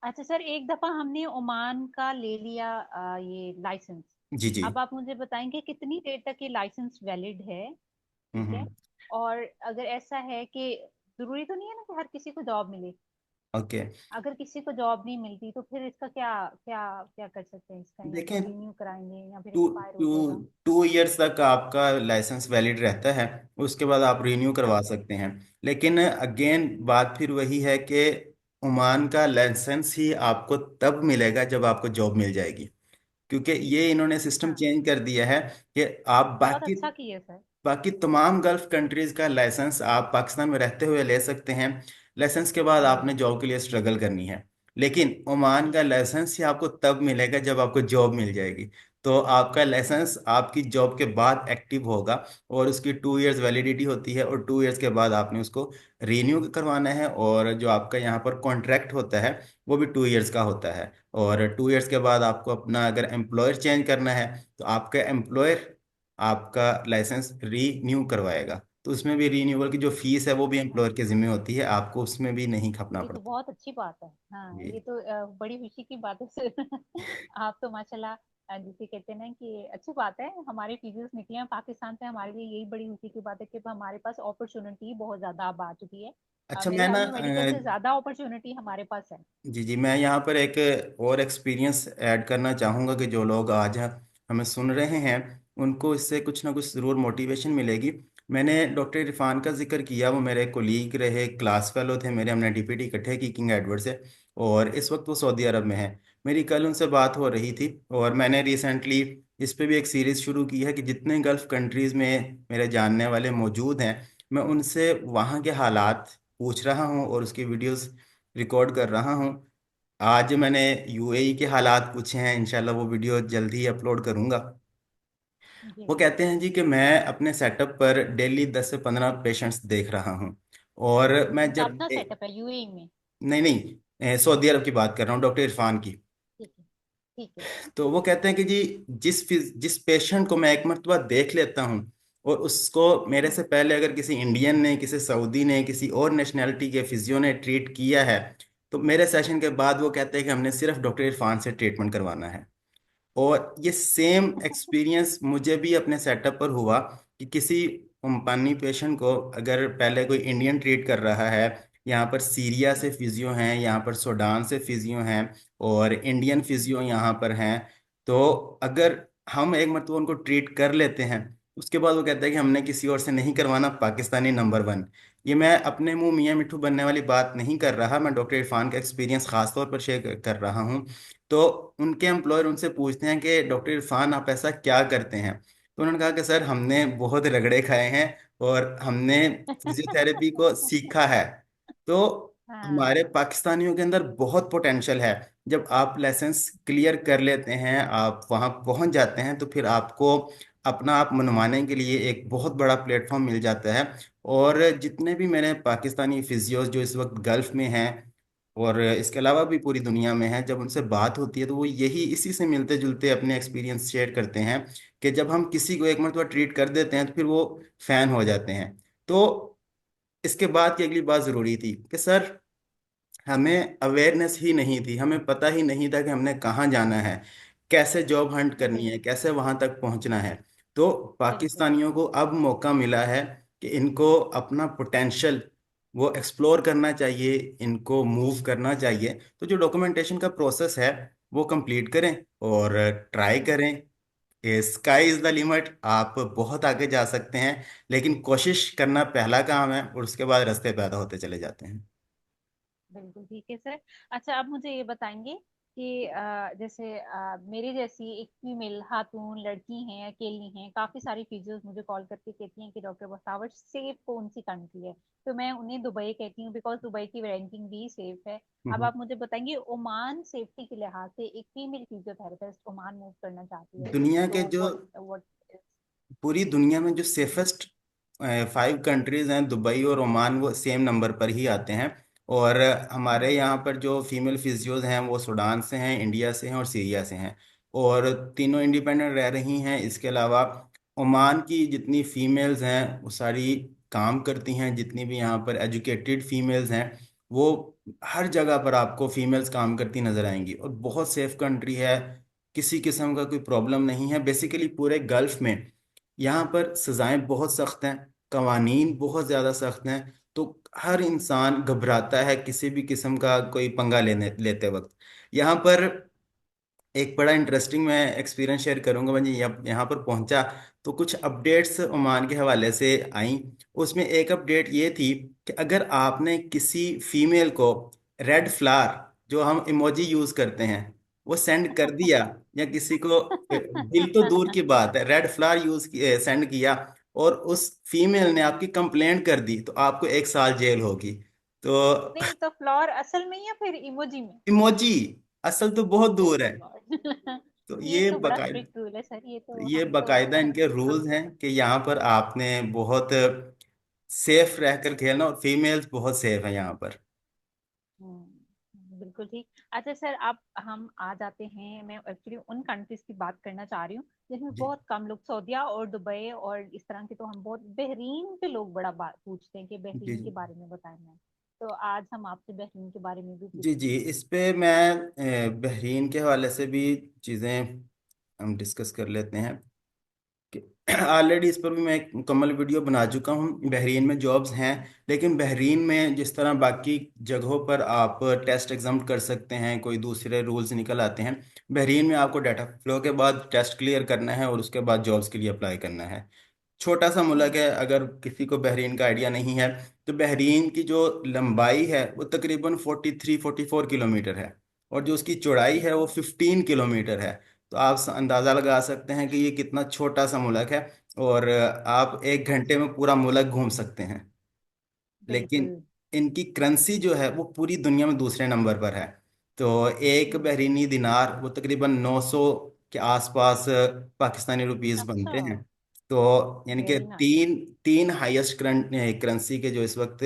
अच्छा सर, एक दफा हमने ओमान का ले लिया ये लाइसेंस। जी जी। अब आप मुझे बताएंगे कितनी देर तक ये लाइसेंस वैलिड है? ठीक है। हम्म। और अगर ऐसा है कि जरूरी तो नहीं है ना कि हर किसी को जॉब मिले। ओके। अगर किसी को जॉब नहीं मिलती तो फिर इसका क्या क्या क्या कर सकते हैं इसका, या तो देखें, रिन्यू कराएंगे या फिर टू एक्सपायर हो टू जाएगा? 2 इयर्स तक आपका लाइसेंस वैलिड रहता है, उसके बाद आप रिन्यू करवा अच्छा। सकते हैं। लेकिन अगेन बात फिर वही है कि ओमान का लाइसेंस ही आपको तब मिलेगा जब आपको जॉब मिल जाएगी, क्योंकि ये इन्होंने सिस्टम हाँ, चेंज कर दिया है कि आप बहुत बाकी अच्छा किया सर। बाकी तमाम गल्फ कंट्रीज का लाइसेंस आप पाकिस्तान में रहते हुए ले सकते हैं। लाइसेंस के बाद आपने जॉब के लिए स्ट्रगल करनी है, लेकिन ओमान का लाइसेंस ही आपको तब मिलेगा जब आपको जॉब मिल जाएगी। तो आपका लाइसेंस आपकी जॉब के बाद एक्टिव होगा, और उसकी 2 इयर्स वैलिडिटी होती है, और 2 इयर्स के बाद आपने उसको रीन्यू करवाना है। और जो आपका यहाँ पर कॉन्ट्रैक्ट होता है वो भी 2 इयर्स का होता है। और 2 इयर्स के बाद आपको अपना अगर एम्प्लॉयर चेंज करना है तो आपका एम्प्लॉयर आपका लाइसेंस रीन्यू करवाएगा। तो उसमें भी रीन्यूअल की जो फीस है वो भी अच्छा, एम्प्लॉयर के जिम्मे होती है, आपको उसमें भी नहीं खपना ये तो पड़ता। बहुत अच्छी बात है। हाँ, जी। ये तो बड़ी खुशी की बात है सर। आप तो माशाल्लाह, जिसे कहते हैं ना कि अच्छी बात है, हमारे टीचर्स निकले हैं पाकिस्तान से, हमारे लिए यही बड़ी खुशी की बात है कि हमारे पास अपॉर्चुनिटी बहुत ज्यादा अब आ चुकी है। अच्छा, मेरे मैं ना ख्याल में मेडिकल से ज्यादा अपॉर्चुनिटी हमारे पास है। जी जी, मैं यहाँ पर एक और एक्सपीरियंस ऐड करना चाहूँगा कि जो लोग आज हमें सुन रहे हैं उनको इससे कुछ ना कुछ ज़रूर मोटिवेशन मिलेगी। मैंने डॉक्टर इरफान का जिक्र किया, वो मेरे कोलीग रहे, क्लास फेलो थे मेरे, हमने डीपीटी इकट्ठे की किंग एडवर्ड से, और इस वक्त वो सऊदी अरब में है। मेरी कल उनसे बात हो रही थी, और मैंने रिसेंटली इस पे भी एक सीरीज़ शुरू की है कि जितने गल्फ़ कंट्रीज़ में मेरे जानने वाले मौजूद हैं, मैं उनसे वहाँ के हालात पूछ रहा हूँ और उसकी वीडियोस रिकॉर्ड कर रहा हूँ। आज मैंने यूएई के हालात पूछे हैं, इंशाल्लाह वो वीडियो जल्दी ही अपलोड करूंगा। जी। वो कहते हैं जी कि मैं अपने सेटअप पर डेली 10 से 15 पेशेंट्स देख रहा हूँ। और मैं उनका जब अपना सेटअप है यूएई में? नहीं नहीं, सऊदी अरब की बात कर रहा हूँ, डॉक्टर इरफान की। ठीक है, ठीक है। तो वो कहते हैं कि जी जिस पेशेंट को मैं एक मर्तबा देख लेता हूँ, और उसको मेरे से हम्म। पहले अगर किसी इंडियन ने, किसी सऊदी ने, किसी और नेशनैलिटी के फिजियो ने ट्रीट किया है, तो मेरे सेशन के बाद वो कहते हैं कि हमने सिर्फ डॉक्टर इरफान से ट्रीटमेंट करवाना है। और ये सेम एक्सपीरियंस मुझे भी अपने सेटअप पर हुआ कि किसी उम्पानी पेशेंट को अगर पहले कोई इंडियन ट्रीट कर रहा है, यहाँ पर सीरिया से फिजियो हैं, यहाँ पर सूडान से फिजियो हैं, और इंडियन फिजियो यहाँ पर हैं। तो अगर हम एक मरतबा उनको ट्रीट कर लेते हैं, उसके बाद वो कहता है कि हमने किसी और से नहीं करवाना, पाकिस्तानी नंबर 1। ये मैं अपने मुंह मियाँ मिट्ठू बनने वाली बात नहीं कर रहा, मैं डॉक्टर इरफान का एक्सपीरियंस खास तौर पर शेयर कर रहा हूँ। तो उनके एम्प्लॉयर उनसे पूछते हैं कि डॉक्टर इरफान आप ऐसा क्या करते हैं, तो उन्होंने कहा कि सर हमने बहुत रगड़े खाए हैं और हमने फिजियोथेरेपी को सीखा है। तो हमारे हाँ, पाकिस्तानियों के अंदर बहुत पोटेंशियल है। जब आप लाइसेंस क्लियर कर लेते हैं, आप वहाँ पहुँच जाते हैं, तो फिर आपको अपना आप मनवाने के लिए एक बहुत बड़ा प्लेटफॉर्म मिल जाता है। और जितने भी मेरे पाकिस्तानी फिजियोज जो इस वक्त गल्फ में हैं, और इसके अलावा भी पूरी दुनिया में है, जब उनसे बात होती है तो वो यही इसी से मिलते जुलते अपने एक्सपीरियंस शेयर करते हैं कि जब हम किसी को एक मरतबा ट्रीट कर देते हैं तो फिर वो फैन हो जाते हैं। तो इसके बाद की अगली बात ज़रूरी थी कि सर हमें अवेयरनेस ही नहीं थी, हमें पता ही नहीं था कि हमने कहाँ जाना है, कैसे जॉब हंट करनी है, बिल्कुल, कैसे वहां तक पहुंचना है। तो बिल्कुल। पाकिस्तानियों को अब मौका मिला है कि इनको अपना पोटेंशियल वो एक्सप्लोर करना चाहिए, इनको मूव करना चाहिए। तो जो डॉक्यूमेंटेशन का प्रोसेस है वो कंप्लीट करें और ट्राई हम्म। करें। स्काई इज द लिमिट, आप बहुत आगे जा सकते हैं, लेकिन कोशिश करना पहला काम है, और उसके बाद रास्ते पैदा होते चले जाते हैं। बिल्कुल ठीक है सर। अच्छा, आप मुझे ये बताएंगे कि जैसे मेरे जैसी एक फीमेल खातून लड़की हैं, अकेली हैं, काफी सारी फीचर्स मुझे कॉल करके कहती हैं कि डॉक्टर बसावट सेफ कौन सी कंट्री है? तो मैं उन्हें दुबई कहती हूँ, बिकॉज दुबई की रैंकिंग भी सेफ है। अब हम्म। आप मुझे बताएंगे ओमान सेफ्टी के लिहाज से एक फीमेल फिजियोथेरेपिस्ट ओमान मूव करना चाहती है, दुनिया के तो जो व्हाट व्हाट? पूरी दुनिया में जो सेफेस्ट 5 कंट्रीज हैं, दुबई और ओमान, वो सेम नंबर पर ही आते हैं। और हमारे यहाँ पर जो फीमेल फिजियोज हैं वो सूडान से हैं, इंडिया से हैं और सीरिया से हैं, और तीनों इंडिपेंडेंट रह रही हैं। इसके अलावा ओमान की जितनी फीमेल्स हैं वो सारी काम करती हैं, जितनी भी यहाँ पर एजुकेटेड फीमेल्स हैं वो हर जगह पर आपको फीमेल्स काम करती नजर आएंगी, और बहुत सेफ कंट्री है। किसी किस्म का कोई प्रॉब्लम नहीं है बेसिकली पूरे गल्फ में। यहाँ पर सजाएं बहुत सख्त हैं, कवानीन बहुत ज़्यादा सख्त हैं। तो हर इंसान घबराता है किसी भी किस्म का कोई पंगा लेने लेते वक्त। यहाँ पर एक बड़ा इंटरेस्टिंग मैं एक्सपीरियंस शेयर करूंगा। मैं यहाँ पर पहुंचा तो कुछ अपडेट्स ओमान के हवाले से आई। उसमें एक अपडेट ये थी कि अगर आपने किसी फीमेल को रेड फ्लावर, जो हम इमोजी यूज करते हैं, वो सेंड कर दिया, या किसी को दिल तो दूर की बात है, रेड फ्लावर सेंड किया, और उस फीमेल ने आपकी कंप्लेंट कर दी, तो आपको 1 साल जेल होगी। तो नहीं तो फ्लोर असल में या फिर इमोजी में? इमोजी, असल तो बहुत ओ दूर है। My God. तो ये तो बड़ा स्ट्रिक्ट रूल है सर, ये तो ये हम तो बाकायदा इनके रूल्स हम हैं कि यहाँ पर आपने बहुत सेफ रहकर खेलना, और फीमेल्स बहुत सेफ है यहाँ पर। बिल्कुल ठीक। अच्छा सर, आप हम आ जाते हैं, मैं एक्चुअली उन कंट्रीज की बात करना चाह रही हूँ जिसमें जी बहुत कम लोग, सऊदीया और दुबई और इस तरह के तो हम बहुत, बहरीन के लोग बड़ा बात पूछते हैं कि जी बहरीन के जी बारे में बताएं मैं। तो आज हम आपसे बहरीन के बारे में भी जी जी, पूछेंगे। इस पे मैं बहरीन के हवाले से भी चीज़ें हम डिस्कस कर लेते हैं कि ऑलरेडी इस पर भी मैं एक मुकम्मल वीडियो बना चुका हूँ। बहरीन में जॉब्स हैं, लेकिन बहरीन में जिस तरह बाकी जगहों पर आप टेस्ट एग्जाम कर सकते हैं, कोई दूसरे रूल्स निकल आते हैं, बहरीन में आपको डाटा फ्लो के बाद टेस्ट क्लियर करना है और उसके बाद जॉब्स के लिए अप्लाई करना है। छोटा सा मुल्क हम्म। है, अगर किसी को बहरीन का आइडिया नहीं है, तो बहरीन की जो लंबाई है वो तकरीबन 43-44 किलोमीटर है, और जो उसकी चौड़ाई ठीक है वो है। 15 किलोमीटर है। तो आप अंदाज़ा लगा सकते हैं कि ये कितना छोटा सा मुल्क है, और आप 1 घंटे में पूरा मुल्क घूम सकते हैं। लेकिन बिल्कुल। इनकी करेंसी जो है वो पूरी दुनिया में दूसरे नंबर पर है। तो एक हम्म। बहरीनी दिनार वो तकरीबन 900 के आसपास पाकिस्तानी रुपीस अच्छा। बनते हैं। तो यानी कि वेरी नाइस। तीन तीन हाईएस्ट करेंसी के जो इस वक्त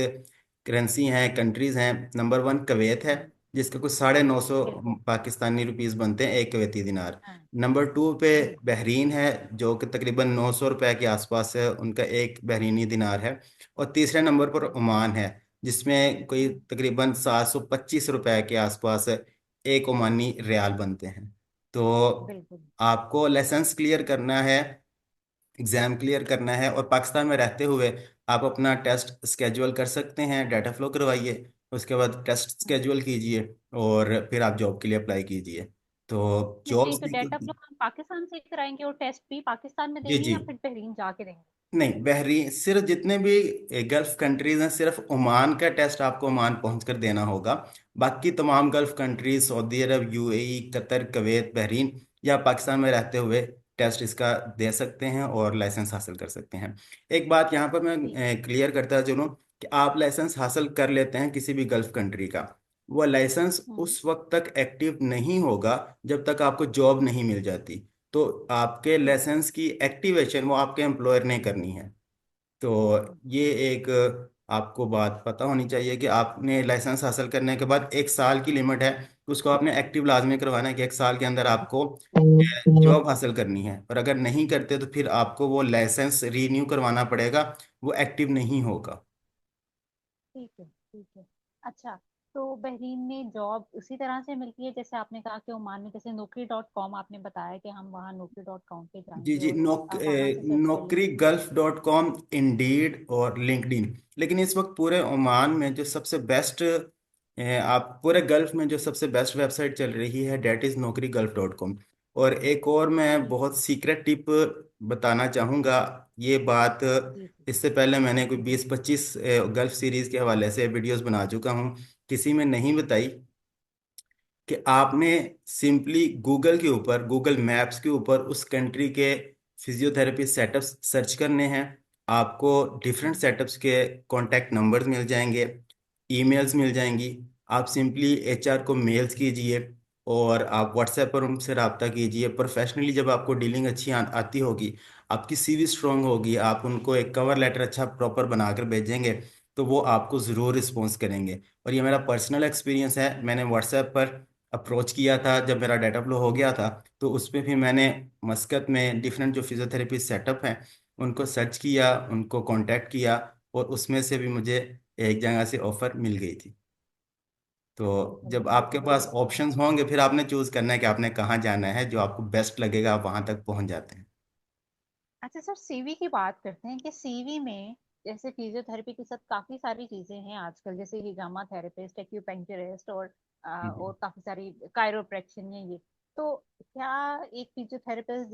करेंसी हैं, कंट्रीज हैं, नंबर 1 कवैत है, जिसका कुछ 950 बिल्कुल। पाकिस्तानी रुपीस बनते हैं एक कवैती दिनार। हाँ। नंबर 2 पे बिल्कुल। बहरीन है, जो कि तकरीबन 900 रुपए के आसपास है उनका एक बहरीनी दिनार है। और तीसरे नंबर पर हम्म। ओमान है, जिसमें कोई हम्म। तकरीबन 725 रुपए के आसपास एक ओमानी रियाल बनते हैं। तो बिल्कुल। आपको लाइसेंस क्लियर करना है, एग्जाम क्लियर करना है, और पाकिस्तान में रहते हुए आप अपना टेस्ट स्केड्यूल कर सकते हैं, डाटा फ्लो करवाइए, उसके बाद टेस्ट हम्म। स्केड्यूल कीजिए, और फिर आप जॉब के लिए अप्लाई कीजिए। तो नहीं जॉब्स तो डेटा फ्लो हम पाकिस्तान से ही कराएंगे और टेस्ट भी पाकिस्तान में जी देंगे जी, या फिर बहरीन जाके देंगे? नहीं, बहरीन सिर्फ जितने भी गल्फ कंट्रीज हैं, सिर्फ ओमान का टेस्ट आपको ओमान पहुंचकर देना होगा। बाकी तमाम गल्फ कंट्रीज, सऊदी अरब, यूएई, कतर, कुवैत, बहरीन, या पाकिस्तान में रहते हुए टेस्ट इसका दे सकते हैं और लाइसेंस हासिल कर सकते हैं। एक बात यहाँ पर ठीक। मैं क्लियर करता चलूँ कि आप लाइसेंस हासिल कर लेते हैं किसी भी गल्फ कंट्री का, वो लाइसेंस हम्म। उस वक्त तक एक्टिव नहीं होगा जब तक आपको जॉब नहीं मिल जाती। तो आपके लाइसेंस की एक्टिवेशन वो आपके एम्प्लॉयर ने करनी है। तो हम्म। ये एक आपको बात पता होनी चाहिए कि आपने लाइसेंस हासिल करने के बाद 1 साल की लिमिट है, तो उसको आपने एक्टिव लाजमी करवाना है कि 1 साल के अंदर आपको जॉब हासिल करनी है, और अगर नहीं करते तो फिर आपको वो लाइसेंस रीन्यू करवाना पड़ेगा, वो एक्टिव नहीं होगा। ठीक है। ठीक है। अच्छा, तो बहरीन में जॉब उसी तरह से मिलती है जैसे आपने कहा कि ओमान में, जैसे नौकरी.com आपने बताया कि हम वहाँ नौकरी.com पे जी जाएंगे जी, और वहां से सर्च कर नौकरी लेंगे। गल्फ डॉट कॉम, इंडीड और लिंक्डइन। लेकिन इस वक्त पूरे ओमान में जो सबसे बेस्ट, आप पूरे गल्फ में जो सबसे बेस्ट वेबसाइट चल रही है, डेट इज़ नौकरी गल्फ डॉट कॉम। और एक और मैं ठीक। बहुत सीक्रेट टिप बताना चाहूँगा। ये बात, जी जी। इससे पहले मैंने कोई 20-25 गल्फ सीरीज़ के हवाले से वीडियोस बना चुका हूँ, किसी में नहीं बताई, कि आपने सिंपली गूगल के ऊपर, गूगल मैप्स के ऊपर उस कंट्री के फिजियोथेरेपी सेटअप्स सर्च करने हैं। आपको डिफरेंट हम्म। सेटअप्स के कॉन्टैक्ट नंबर्स मिल जाएंगे, ईमेल्स मिल जाएंगी। आप सिंपली एचआर को मेल्स कीजिए, और आप व्हाट्सएप पर उनसे रब्ता कीजिए प्रोफेशनली। जब आपको डीलिंग अच्छी आती होगी, आपकी सीवी स्ट्रांग होगी, आप उनको एक कवर लेटर अच्छा प्रॉपर बनाकर भेजेंगे, तो वो आपको ज़रूर रिस्पॉन्स करेंगे। और ये मेरा पर्सनल एक्सपीरियंस है, मैंने व्हाट्सएप पर अप्रोच किया था जब मेरा डाटा फ्लो हो गया था। तो उसमें फिर मैंने मस्कत में डिफरेंट जो फिजियोथेरेपी सेटअप हैं उनको सर्च किया, उनको कांटेक्ट किया, और उसमें से भी मुझे एक जगह से ऑफर मिल गई थी। तो जब बहुत आपके पास बढ़िया। ऑप्शंस होंगे फिर आपने चूज करना है कि आपने कहाँ जाना है, जो आपको बेस्ट लगेगा आप वहां तक पहुंच जाते हैं। अच्छा सर, सीवी की बात करते हैं कि सीवी में जैसे फिजियोथेरेपी के साथ काफी सारी चीजें हैं आजकल, जैसे हिजामा थेरेपिस्ट, एक्यूपेंक्चरिस्ट, और काफी सारी कायरोप्रैक्शन ये। तो क्या एक फिजियोथेरेपिस्ट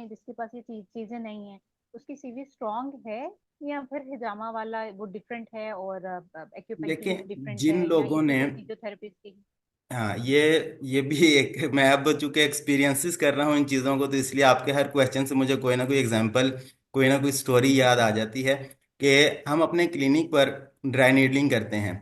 जिसके पास ये चीजें नहीं है, उसकी सीवी स्ट्रांग है, या फिर हिजामा वाला वो डिफरेंट है और देखिए एक्यूपेंक्चरिस्ट डिफरेंट जिन है, या लोगों इसी ने, को फिजियोथेरेपिस्ट की? हाँ ये भी एक, मैं अब चूंकि एक्सपीरियंसेस कर रहा हूँ इन चीज़ों को, तो इसलिए आपके हर क्वेश्चन से मुझे कोई ना कोई एग्जांपल, कोई ना कोई स्टोरी याद आ जाती है। कि हम अपने क्लिनिक पर ड्राई नीडलिंग करते हैं,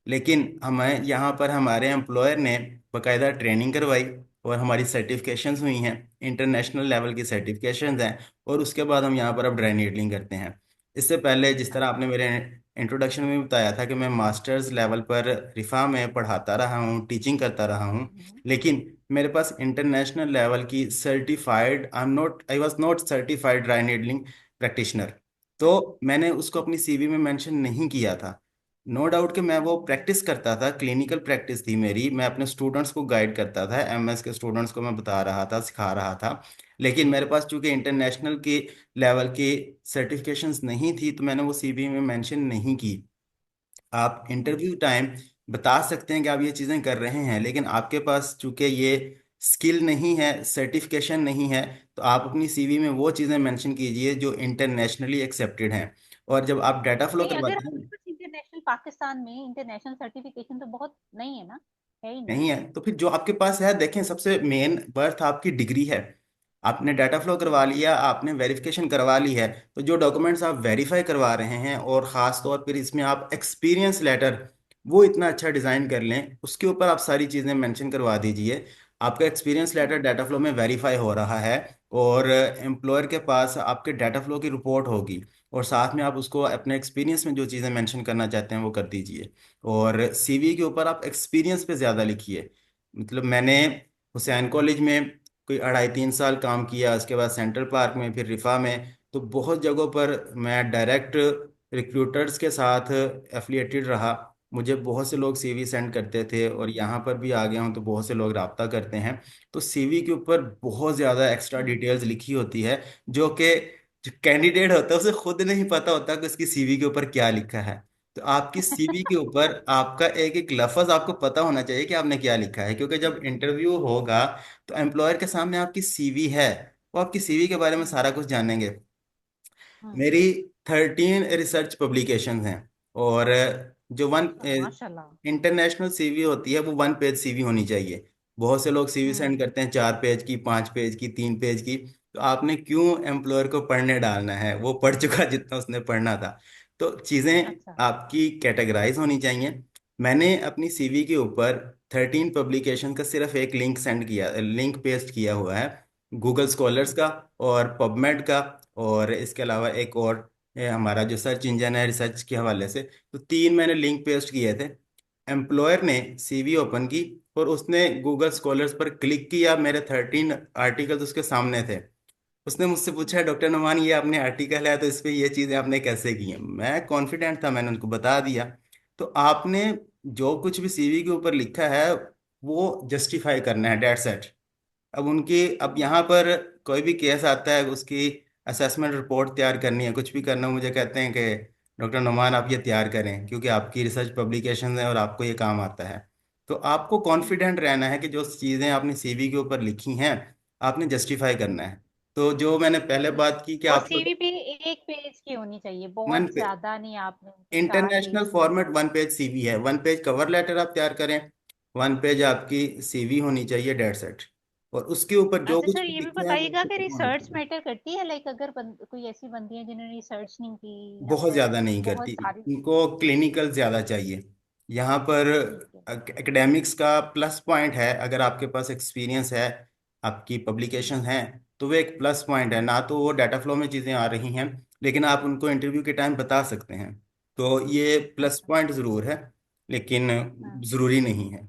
लेकिन हमें यहाँ पर हमारे एम्प्लॉयर ने बाकायदा ट्रेनिंग करवाई और हमारी सर्टिफिकेशंस हुई हैं, इंटरनेशनल लेवल की सर्टिफिकेशंस हैं, और उसके बाद हम यहाँ पर अब ड्राई नीडलिंग करते हैं। इससे पहले जिस तरह आपने अच्छा। मेरे इंट्रोडक्शन में बताया था कि मैं मास्टर्स लेवल पर रिफा में पढ़ाता रहा हूँ, टीचिंग करता रहा हूँ, हम्म। लेकिन मेरे पास इंटरनेशनल लेवल की certified, I was not certified dry needling practitioner. अच्छा। तो मैंने उसको अपनी सीवी में मेंशन नहीं किया था। नो डाउट कि मैं वो हम्म। प्रैक्टिस करता था, क्लिनिकल प्रैक्टिस थी मेरी, मैं अपने स्टूडेंट्स को गाइड करता था, एमएस के स्टूडेंट्स को मैं बता रहा था, सिखा रहा था। लेकिन मेरे पास चूंकि इंटरनेशनल की लेवल की सर्टिफिकेशंस नहीं थी तो मैंने वो सीवी में मेंशन नहीं की। आप हम्म। इंटरव्यू टाइम बता सकते हैं कि आप ये चीज़ें कर रहे हैं, लेकिन आपके पास चूंकि ये स्किल नहीं है, सर्टिफिकेशन नहीं है, तो आप अपनी सीवी में वो चीज़ें मेंशन कीजिए जो इंटरनेशनली एक्सेप्टेड हैं। और जब आप डाटा फ्लो नहीं, अगर करवाते हमारे हैं, पास इंटरनेशनल, पाकिस्तान में इंटरनेशनल सर्टिफिकेशन तो बहुत नहीं है ना, है ही नहीं। नहीं है तो फिर जो आपके पास है, देखें सबसे मेन बर्थ आपकी डिग्री है। आपने डाटा फ्लो करवा लिया, आपने वेरिफिकेशन करवा ली है, तो जो डॉक्यूमेंट्स आप वेरीफाई करवा रहे हैं, और ख़ास तौर पर इसमें आप एक्सपीरियंस लेटर वो इतना अच्छा डिज़ाइन कर लें, उसके ऊपर आप सारी चीज़ें मेंशन करवा दीजिए। आपका एक्सपीरियंस लेटर हम्म। डाटा फ्लो में वेरीफाई हो रहा है, और एम्प्लॉयर के पास आपके डाटा फ्लो की रिपोर्ट होगी, और साथ में आप उसको अपने एक्सपीरियंस में जो चीज़ें मेंशन करना चाहते हैं वो कर दीजिए। और सीवी के ऊपर आप एक्सपीरियंस पे ज़्यादा लिखिए। मतलब मैंने हुसैन कॉलेज में कोई 2.5-3 साल काम किया, उसके बाद सेंट्रल पार्क में, फिर रिफा में, तो बहुत जगहों पर मैं डायरेक्ट रिक्रूटर्स के साथ एफिलिएटेड रहा। मुझे बहुत से लोग सीवी सेंड करते थे, और हम्म। यहाँ पर भी आ गया हूँ तो बहुत से लोग राब्ता करते हैं। तो सीवी के ऊपर बहुत ज़्यादा एक्स्ट्रा हम्म। डिटेल्स लिखी होती है, जो कि जो कैंडिडेट होता है उसे खुद नहीं पता होता कि उसकी सीवी के ऊपर क्या लिखा है। तो आपकी सीवी के ऊपर आपका एक एक लफ्ज आपको पता होना चाहिए कि आपने क्या लिखा है, क्योंकि जब हम्म। इंटरव्यू होगा तो एम्प्लॉयर के सामने आपकी सीवी है, वो आपकी सीवी के बारे में हम्म। सारा कुछ जानेंगे। हम्म। मेरी 13 रिसर्च पब्लिकेशंस हैं, और जो वन अच्छा, माशाल्लाह। इंटरनेशनल सीवी होती है वो 1 पेज सीवी होनी चाहिए। बहुत से लोग सीवी सेंड हम्म। करते हैं 4 पेज की, 5 पेज की, 3 पेज की। तो आपने क्यों एम्प्लॉयर को पढ़ने डालना है, वो पढ़ चुका जितना उसने पढ़ना था। तो चीज़ें अच्छा। आपकी कैटेगराइज होनी चाहिए। मैंने अपनी सीवी के ऊपर 13 पब्लिकेशन का सिर्फ एक लिंक सेंड किया, लिंक पेस्ट किया हुआ है, गूगल स्कॉलर्स हम्म। का और पबमेड का, और इसके अलावा एक और हमारा जो सर्च इंजन है रिसर्च के हवाले से। तो 3 मैंने लिंक पेस्ट किए थे। एम्प्लॉयर ने सीवी ओपन की और उसने गूगल स्कॉलर्स पर क्लिक किया, मेरे 13 आर्टिकल्स उसके सामने थे। उसने मुझसे पूछा, हम्म। डॉक्टर नुमान ये आपने आर्टिकल है तो इस पे ये चीज़ें आपने कैसे की हैं। मैं कॉन्फिडेंट था, मैंने उनको बता दिया। तो आपने जो कुछ भी सीवी के ऊपर लिखा है वो जस्टिफाई करना है, डेट्स इट। अब हम्म। यहाँ पर कोई भी केस आता है, उसकी असेसमेंट रिपोर्ट तैयार करनी है, कुछ भी करना हो, मुझे कहते हैं कि डॉक्टर नुमान आप ये तैयार करें क्योंकि आपकी रिसर्च पब्लिकेशन है और आपको ये काम आता है। तो आपको हम्म। कॉन्फिडेंट रहना है कि जो चीज़ें आपने सीवी के ऊपर लिखी हैं आपने जस्टिफाई करना है। तो जो मैंने पहले बात की कि और आपको सीवी भी एक पेज की होनी चाहिए, वन बहुत पे ज्यादा नहीं, आपने मुझे 4 पेज इंटरनेशनल की फॉर्मेट बात। 1 पेज सीवी है, 1 पेज कवर लेटर आप तैयार करें, 1 पेज आपकी सीवी होनी चाहिए, डेट सेट। और उसके ऊपर जो अच्छा कुछ सर, भी ये भी लिखा है वो बताइएगा कि वो होना रिसर्च चाहिए। मैटर करती है, लाइक अगर कोई ऐसी बंदी है जिन्होंने रिसर्च नहीं की, या बहुत फिर ज़्यादा नहीं करती, बहुत सारी। उनको क्लिनिकल ज़्यादा चाहिए। यहाँ पर ठीक है। एकेडमिक्स का प्लस पॉइंट है, अगर आपके पास एक्सपीरियंस है, आपकी हम्म। पब्लिकेशन है, तो वो एक प्लस पॉइंट है ना। तो वो डाटा फ्लो में चीज़ें आ रही हैं, लेकिन आप उनको इंटरव्यू के टाइम बता सकते हैं, तो ये प्लस अच्छा। पॉइंट ज़रूर है, लेकिन हाँ। ज़रूरी नहीं है।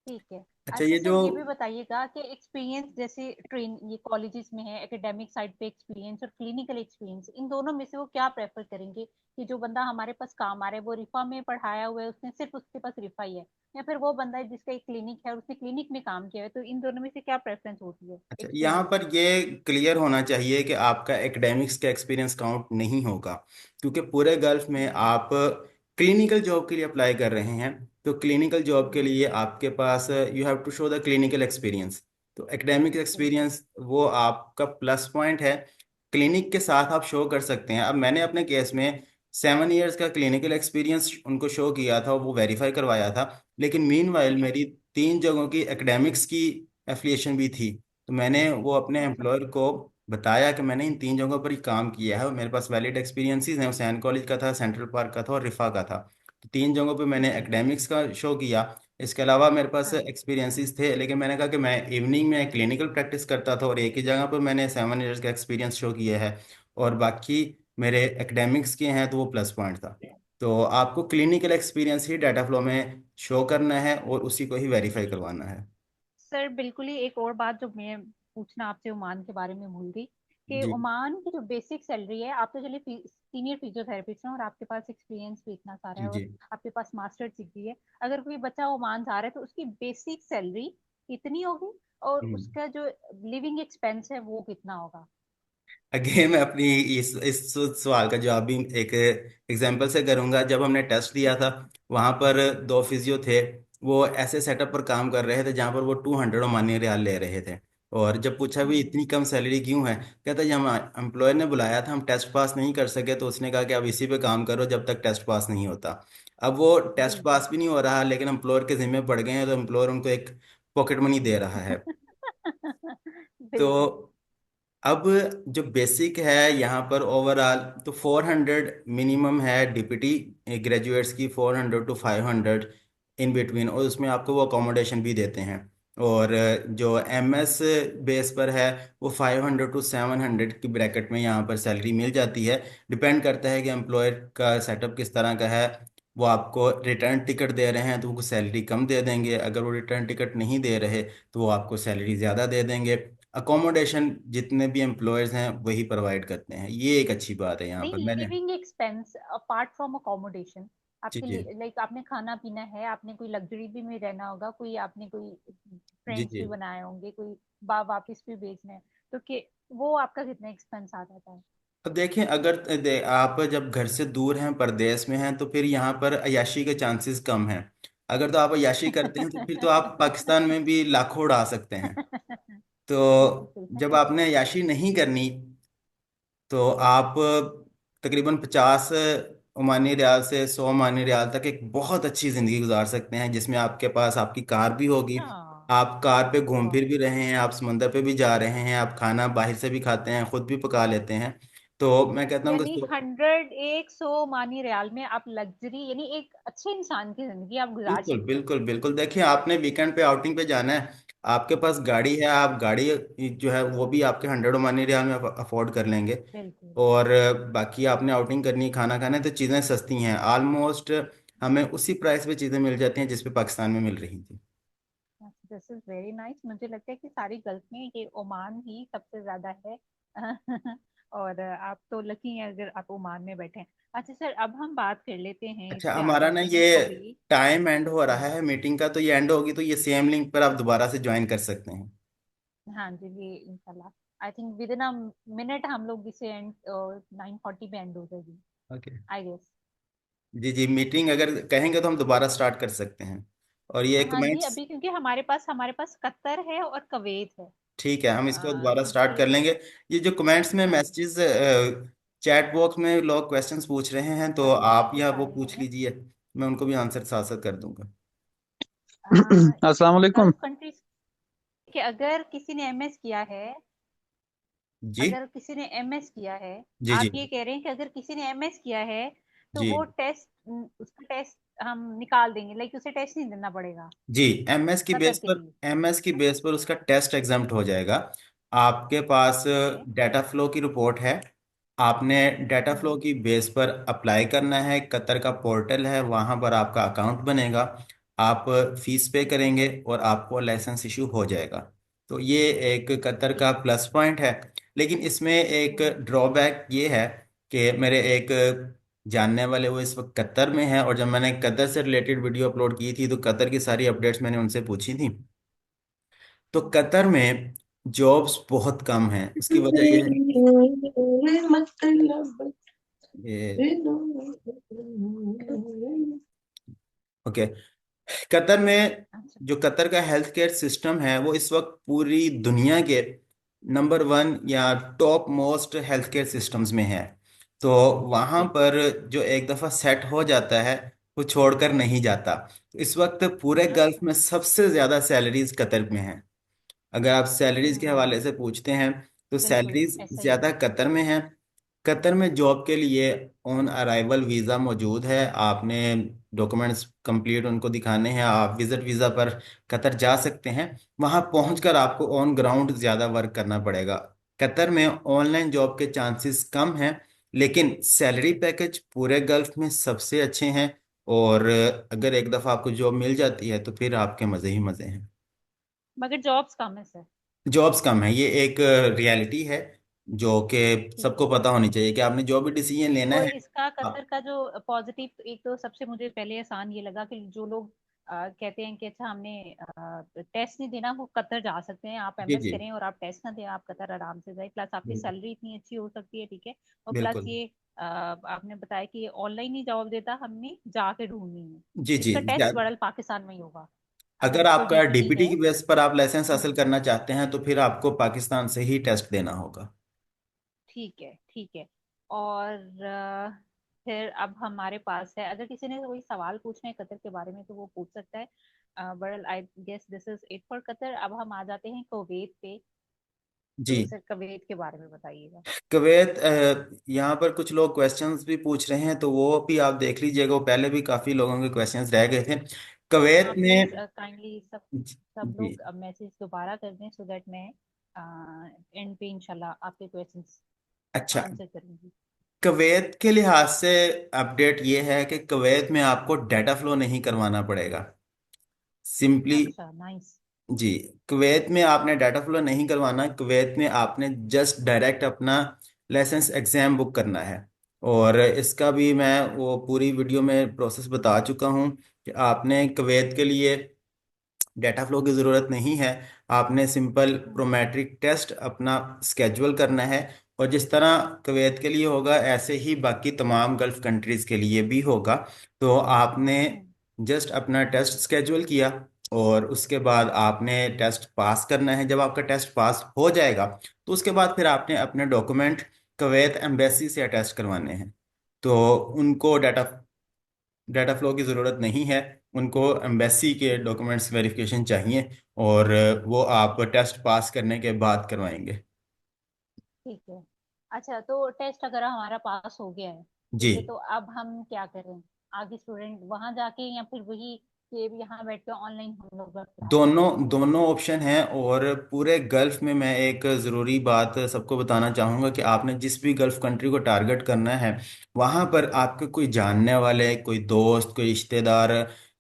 ठीक है। अच्छा, अच्छा ये जो सर, ये भी बताइएगा कि एक्सपीरियंस जैसे ट्रेन ये कॉलेजेस में है, एकेडमिक साइड पे एक्सपीरियंस और क्लिनिकल एक्सपीरियंस, इन दोनों में से वो क्या प्रेफर करेंगे कि जो बंदा हमारे पास काम आ रहा है वो रिफा में पढ़ाया हुआ है, उसने सिर्फ उसके पास रिफा ही है, या फिर वो बंदा है जिसका एक क्लिनिक है और उसने क्लिनिक में काम किया है, तो इन दोनों में से क्या प्रेफरेंस होती है अच्छा, यहाँ एक्सपीरियंस पर की? ये क्लियर होना चाहिए कि आपका एकेडमिक्स का एक्सपीरियंस काउंट नहीं होगा, क्योंकि पूरे गल्फ में हम्म। आप क्लिनिकल जॉब के लिए अप्लाई कर रहे हैं। तो क्लिनिकल जॉब के हम्म। लिए आपके पास you have to show the clinical experience. तो एकेडमिक बिल्कुल। एक्सपीरियंस वो आपका प्लस पॉइंट है, क्लिनिक के साथ आप शो कर सकते हैं। अब मैंने अपने केस में 7 इयर्स का क्लिनिकल एक्सपीरियंस उनको शो किया था, वो वेरीफाई करवाया था। लेकिन मीनवाइल मेरी 3 जगहों की एकेडमिक्स की एफिलिएशन भी थी। तो मैंने वो अपने अच्छा। एम्प्लॉयर को बताया कि मैंने इन 3 जगहों पर ही काम किया है और मेरे पास वैलिड एक्सपीरियंसेस हैं। हुसैन कॉलेज का था, सेंट्रल पार्क का था और रिफा का था। तो 3 जगहों पे मैंने हम्म। एकेडमिक्स का शो किया। इसके अलावा मेरे पास हाँ जी। एक्सपीरियंसेस थे, लेकिन मैंने कहा कि मैं इवनिंग में क्लिनिकल प्रैक्टिस करता था और एक ही जगह पर मैंने 7 इयर्स का एक्सपीरियंस शो किया है। और बाकी मेरे एकेडमिक्स के हैं, तो वो प्लस पॉइंट था। तो आपको क्लिनिकल एक्सपीरियंस ही डाटा फ्लो में शो करना है और उसी को ही वेरीफाई करवाना है। सर बिल्कुल ही एक और बात जो मैं पूछना आपसे ओमान के बारे में भूल गई, कि जी ओमान की जो बेसिक सैलरी है, आप तो चलिए सीनियर फिजियोथेरेपिस्ट हैं और आपके पास एक्सपीरियंस भी इतना सारा जी है जी। और आपके पास मास्टर्स डिग्री है, अगर कोई बच्चा ओमान जा रहा है तो उसकी बेसिक सैलरी कितनी होगी और हम्म। उसका जो लिविंग एक्सपेंस है वो कितना होगा? अगेन मैं अपनी इस सवाल का जवाब भी एक एग्जांपल से करूंगा। जब हमने टेस्ट दिया था, वहां पर 2 फिजियो थे। वो ऐसे सेटअप पर काम कर रहे थे जहां पर वो 200 ओमानी रियाल ले रहे थे। और जब पूछा भी हम्म। इतनी कम सैलरी क्यों है, कहता जब हम एम्प्लॉयर ने बुलाया था, हम टेस्ट पास नहीं कर सके, तो उसने कहा कि अब इसी पे काम करो जब तक टेस्ट पास नहीं होता। अब वो टेस्ट बिल्कुल। पास भी नहीं हो रहा, लेकिन एम्प्लॉयर के जिम्मे पड़ गए हैं, तो एम्प्लॉयर उनको एक पॉकेट मनी दे रहा है। तो बिल्कुल। अब जो बेसिक है यहाँ पर ओवरऑल, तो 400 मिनिमम है डीपीटी ग्रेजुएट्स की, 400 to 500 इन बिटवीन, और उसमें आपको वो अकोमोडेशन भी देते हैं। और जो एमएस बेस पर है, वो 500 to 700 की ब्रैकेट में यहाँ पर सैलरी मिल जाती है। डिपेंड करता है कि एम्प्लॉयर का सेटअप किस तरह का है। वो आपको रिटर्न टिकट दे रहे हैं तो वो सैलरी कम दे देंगे, अगर वो रिटर्न टिकट नहीं दे रहे तो वो आपको सैलरी ज़्यादा दे देंगे। अकोमोडेशन जितने भी एम्प्लॉयर्स हैं वही प्रोवाइड करते हैं, ये एक अच्छी बात है यहाँ पर। नहीं, मैंने living expense apart from accommodation, जी आपके जी लाइक आपने खाना पीना है, आपने कोई लग्जरी भी में रहना होगा, कोई आपने कोई जी फ्रेंड्स जी। भी बनाए होंगे, कोई वापस भी भेजने हैं, तो कि वो आपका कितना एक्सपेंस आ जाता है? अब देखें, अगर आप जब घर से दूर हैं, परदेश में हैं, तो फिर यहाँ पर अय्याशी के चांसेस कम हैं। अगर तो आप अय्याशी करते हैं तो फिर तो आप पाकिस्तान में भी लाखों उड़ा सकते हैं। तो बिल्कुल। जब आपने अय्याशी नहीं करनी, तो आप तकरीबन 50 ओमानी रियाल से 100 ओमानी रियाल तक एक बहुत अच्छी ज़िंदगी गुजार सकते हैं, जिसमें आपके पास आपकी कार भी होगी। अच्छा। आप कार पे घूम फिर वाह। भी रहे हैं, आप समंदर पे भी जा रहे हैं, आप खाना बाहर से भी खाते हैं, खुद भी पका लेते हैं। तो मैं कहता हूँ यानी कि 100 मानी रियाल में आप लग्जरी, यानी एक अच्छे इंसान की जिंदगी आप गुजार बिल्कुल सकते हैं। बिल्कुल बिल्कुल। देखिए, आपने वीकेंड पे आउटिंग पे जाना है, आपके पास गाड़ी हाँ। है, आप गाड़ी जो है वो भी आपके 100 ओमानी रियाल में अफोर्ड कर लेंगे। बिल्कुल। और बाकी आपने आउटिंग करनी है, खाना खाना है, तो चीज़ें सस्ती हैं ऑलमोस्ट। हमें उसी प्राइस पे चीज़ें मिल जाती हैं जिस पे पाकिस्तान में मिल रही थी। दिस इज वेरी नाइस, मुझे लगता है कि सारी गल्फ में ये ओमान ही सबसे ज्यादा है। और आप तो लकी हैं अगर आप ओमान में बैठे हैं। अच्छा सर, अब हम बात कर लेते हैं, इस अच्छा, पे आ हमारा ना जाते ये हैं कभी। टाइम एंड हो रहा हाँ। है मीटिंग का, तो ये एंड होगी तो ये सेम लिंक पर आप दोबारा से ज्वाइन कर सकते हैं। हाँ जी, ये इंशाल्लाह I think within a minute हम लोग इसे एंड 9:40 पे एंड हो जाएगी, ओके। I guess. जी जी, मीटिंग अगर कहेंगे तो हम दोबारा स्टार्ट कर सकते हैं। और ये हाँ जी, कमेंट्स, अभी क्योंकि हमारे पास कतर है और कवैत है। ठीक है, हम इसको दोबारा स्टार्ट कर क्योंकि लेंगे। ये जो कमेंट्स में हाँ जी, मैसेजेस, चैट बॉक्स में लोग क्वेश्चंस पूछ रहे हैं, तो हाँ आप या कुछ वो आ रहे पूछ हैं। लीजिए, मैं उनको भी आंसर साथ साथ कर दूंगा। अस्सलाम वालेकुम। गल्फ कंट्रीज कि अगर किसी ने एमएस किया है, जी अगर किसी ने एमएस किया है, जी जी आप ये कह रहे हैं कि अगर किसी ने एमएस किया है तो जी वो टेस्ट, उसका टेस्ट हम निकाल देंगे, लाइक उसे टेस्ट नहीं देना पड़ेगा जी। एमएस की कतर बेस के पर, लिए? एमएस की बेस पर उसका टेस्ट एग्जाम्प्ट हो जाएगा। आपके पास ओके। डाटा फ्लो की रिपोर्ट है, आपने डाटा फ्लो हम्म। की बेस पर अप्लाई करना है। कतर का पोर्टल है, वहां पर आपका अकाउंट बनेगा। आप फीस पे करेंगे और आपको लाइसेंस इशू हो जाएगा। तो ये एक कतर का ठीक है। प्लस पॉइंट है। लेकिन इसमें एक ड्रॉबैक ये है कि मेरे एक जानने वाले वो इस वक्त कतर में है, और जब मैंने कतर से रिलेटेड वीडियो अपलोड की थी तो कतर की सारी अपडेट्स मैंने उनसे पूछी थी। तो कतर में जॉब्स बहुत कम हैं। उसकी वजह ये है, ये ओके, कतर में अच्छा। जो कतर का हेल्थ केयर सिस्टम है वो इस वक्त पूरी दुनिया के नंबर 1 या top most health care systems में है। तो वहाँ ठीक है। पर जो एक दफ़ा सेट हो जाता है वो छोड़कर नहीं जाता। तो इस वक्त पूरे गल्फ अच्छा। में सबसे ज़्यादा सैलरीज कतर में हैं। अगर आप सैलरीज के हम्म। हवाले से पूछते हैं तो बिल्कुल सैलरीज ऐसा ही है। ज़्यादा कतर में है। कतर में जॉब के लिए ऑन अराइवल वीज़ा मौजूद है। आपने डॉक्यूमेंट्स कंप्लीट उनको दिखाने हैं, आप विजिट वीज़ा पर कतर जा सकते हैं। वहाँ पहुंचकर आपको ऑन ग्राउंड ज़्यादा वर्क करना पड़ेगा। कतर में ऑनलाइन जॉब के चांसेस कम हैं, लेकिन सैलरी पैकेज पूरे गल्फ में सबसे अच्छे हैं। और अगर एक दफ़ा आपको जॉब मिल जाती है तो फिर आपके मज़े ही मज़े हैं। मगर जॉब्स कम है सर। जॉब्स कम है, ये एक रियलिटी है जो कि ठीक सबको है। पता होनी चाहिए कि आपने जो भी डिसीजन लेना और है। इसका कतर हाँ, का जो पॉजिटिव, तो एक तो सबसे मुझे पहले आसान ये लगा कि जो लोग कहते हैं कि अच्छा हमने टेस्ट नहीं देना, वो कतर जा सकते हैं। आप जी एमएस जी, करें और आप टेस्ट ना दें, आप कतर आराम से जाए, प्लस आपकी बिल्कुल सैलरी इतनी अच्छी हो सकती है। ठीक है। और प्लस बिल्कुल। ये आपने बताया कि ऑनलाइन ही जॉब देता, हमने जाके ढूंढनी है। जी जी, इसका टेस्ट बड़ा पाकिस्तान में ही होगा। अगर अगर कोई आपका डीपीटी डीपीटी है। की बेस पर आप लाइसेंस हासिल हम्म। करना चाहते हैं तो फिर आपको पाकिस्तान से ही टेस्ट देना होगा। ठीक है। ठीक है। और फिर अब हमारे पास है, अगर किसी ने कोई सवाल पूछना है कतर के बारे में तो वो पूछ सकता है। But I guess this is it for Qatar. अब हम आ जाते हैं कुवैत पे। जी, तो सर कुवैत के बारे में बताइएगा। कुवैत, यहाँ पर कुछ लोग क्वेश्चंस भी पूछ रहे हैं तो वो भी आप देख लीजिएगा। वो पहले भी काफ़ी लोगों के क्वेश्चंस रह गए थे कुवैत हाँ प्लीज में। काइंडली सब सब जी, लोग अब मैसेज दोबारा कर दें, सो दैट मैं एंड पे इंशाल्लाह आपके क्वेश्चंस अच्छा, आंसर करूंगी। कुवैत के लिहाज से अपडेट ये है कि कुवैत में आपको डाटा फ्लो नहीं करवाना पड़ेगा। सिंपली, अच्छा नाइस। जी, कुवैत में आपने डाटा फ्लो नहीं करवाना। कुवैत में आपने जस्ट डायरेक्ट अपना लाइसेंस एग्जाम बुक करना है। और इसका भी मैं वो पूरी वीडियो में प्रोसेस बता चुका हूँ कि आपने कुवैत के लिए डाटा फ्लो की ज़रूरत नहीं है। आपने सिंपल प्रोमेट्रिक टेस्ट अपना स्केजुअल करना है। और जिस तरह कुवैत के लिए होगा ऐसे ही बाकी तमाम गल्फ कंट्रीज़ के लिए भी होगा। तो आपने जस्ट अपना टेस्ट स्केजुअल किया और उसके बाद आपने टेस्ट पास करना है। जब आपका टेस्ट पास हो जाएगा तो उसके बाद फिर आपने अपने डॉक्यूमेंट कुवैत एम्बेसी से अटैच करवाने हैं। तो उनको डाटा डाटा फ्लो की ज़रूरत नहीं है। उनको एम्बेसी के डॉक्यूमेंट्स वेरिफिकेशन चाहिए, और वो आप टेस्ट पास करने के बाद करवाएंगे। ठीक है। अच्छा, तो टेस्ट अगर हमारा पास हो गया है, जी, ठीक है, तो अब हम क्या करें? आगे स्टूडेंट वहां जाके या फिर वही कि यहाँ बैठ के ऑनलाइन हम लोग क्लास दोनों करें? दोनों ऑप्शन हैं। और पूरे गल्फ में मैं एक ज़रूरी बात सबको बताना चाहूँगा कि आपने जिस भी गल्फ कंट्री को टारगेट करना है वहाँ पर आपके कोई जानने वाले, कोई दोस्त, कोई रिश्तेदार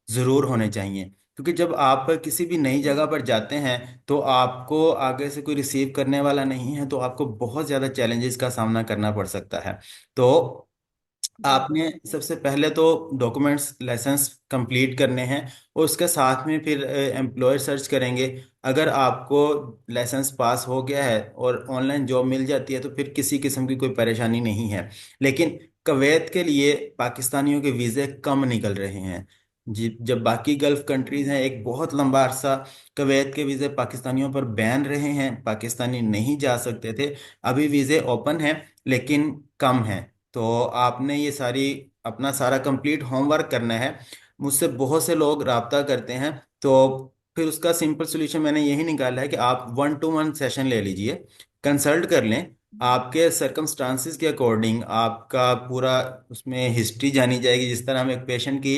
ज़रूर होने चाहिए। क्योंकि जब आप किसी भी नई जगह पर जाते हैं तो आपको आगे से कोई रिसीव करने वाला नहीं है, तो आपको बहुत ज़्यादा चैलेंजेस का सामना करना पड़ सकता है। तो बिल्कुल आपने बिल्कुल। सबसे पहले तो डॉक्यूमेंट्स लाइसेंस कंप्लीट करने हैं, और उसके साथ में फिर एम्प्लॉयर सर्च करेंगे। अगर आपको लाइसेंस पास हो गया है और ऑनलाइन जॉब मिल जाती है तो फिर किसी किस्म की कोई परेशानी नहीं है। लेकिन कुवैत के लिए पाकिस्तानियों के वीज़े कम निकल रहे हैं। जी, जब बाकी गल्फ कंट्रीज हैं एक बहुत लंबा अरसा कुवैत के वीज़े पाकिस्तानियों पर बैन रहे हैं, पाकिस्तानी नहीं जा सकते थे। अभी वीज़े ओपन हैं लेकिन कम हैं। तो आपने ये सारी अपना सारा कंप्लीट होमवर्क करना है। मुझसे बहुत से लोग राब्ता करते हैं, तो फिर उसका सिंपल सोल्यूशन मैंने यही निकाला है कि आप 1-to-1 सेशन ले लीजिए, कंसल्ट कर लें। आपके सरकमस्टांसिस के अकॉर्डिंग आपका पूरा उसमें हिस्ट्री जानी जाएगी, जिस तरह हम एक पेशेंट की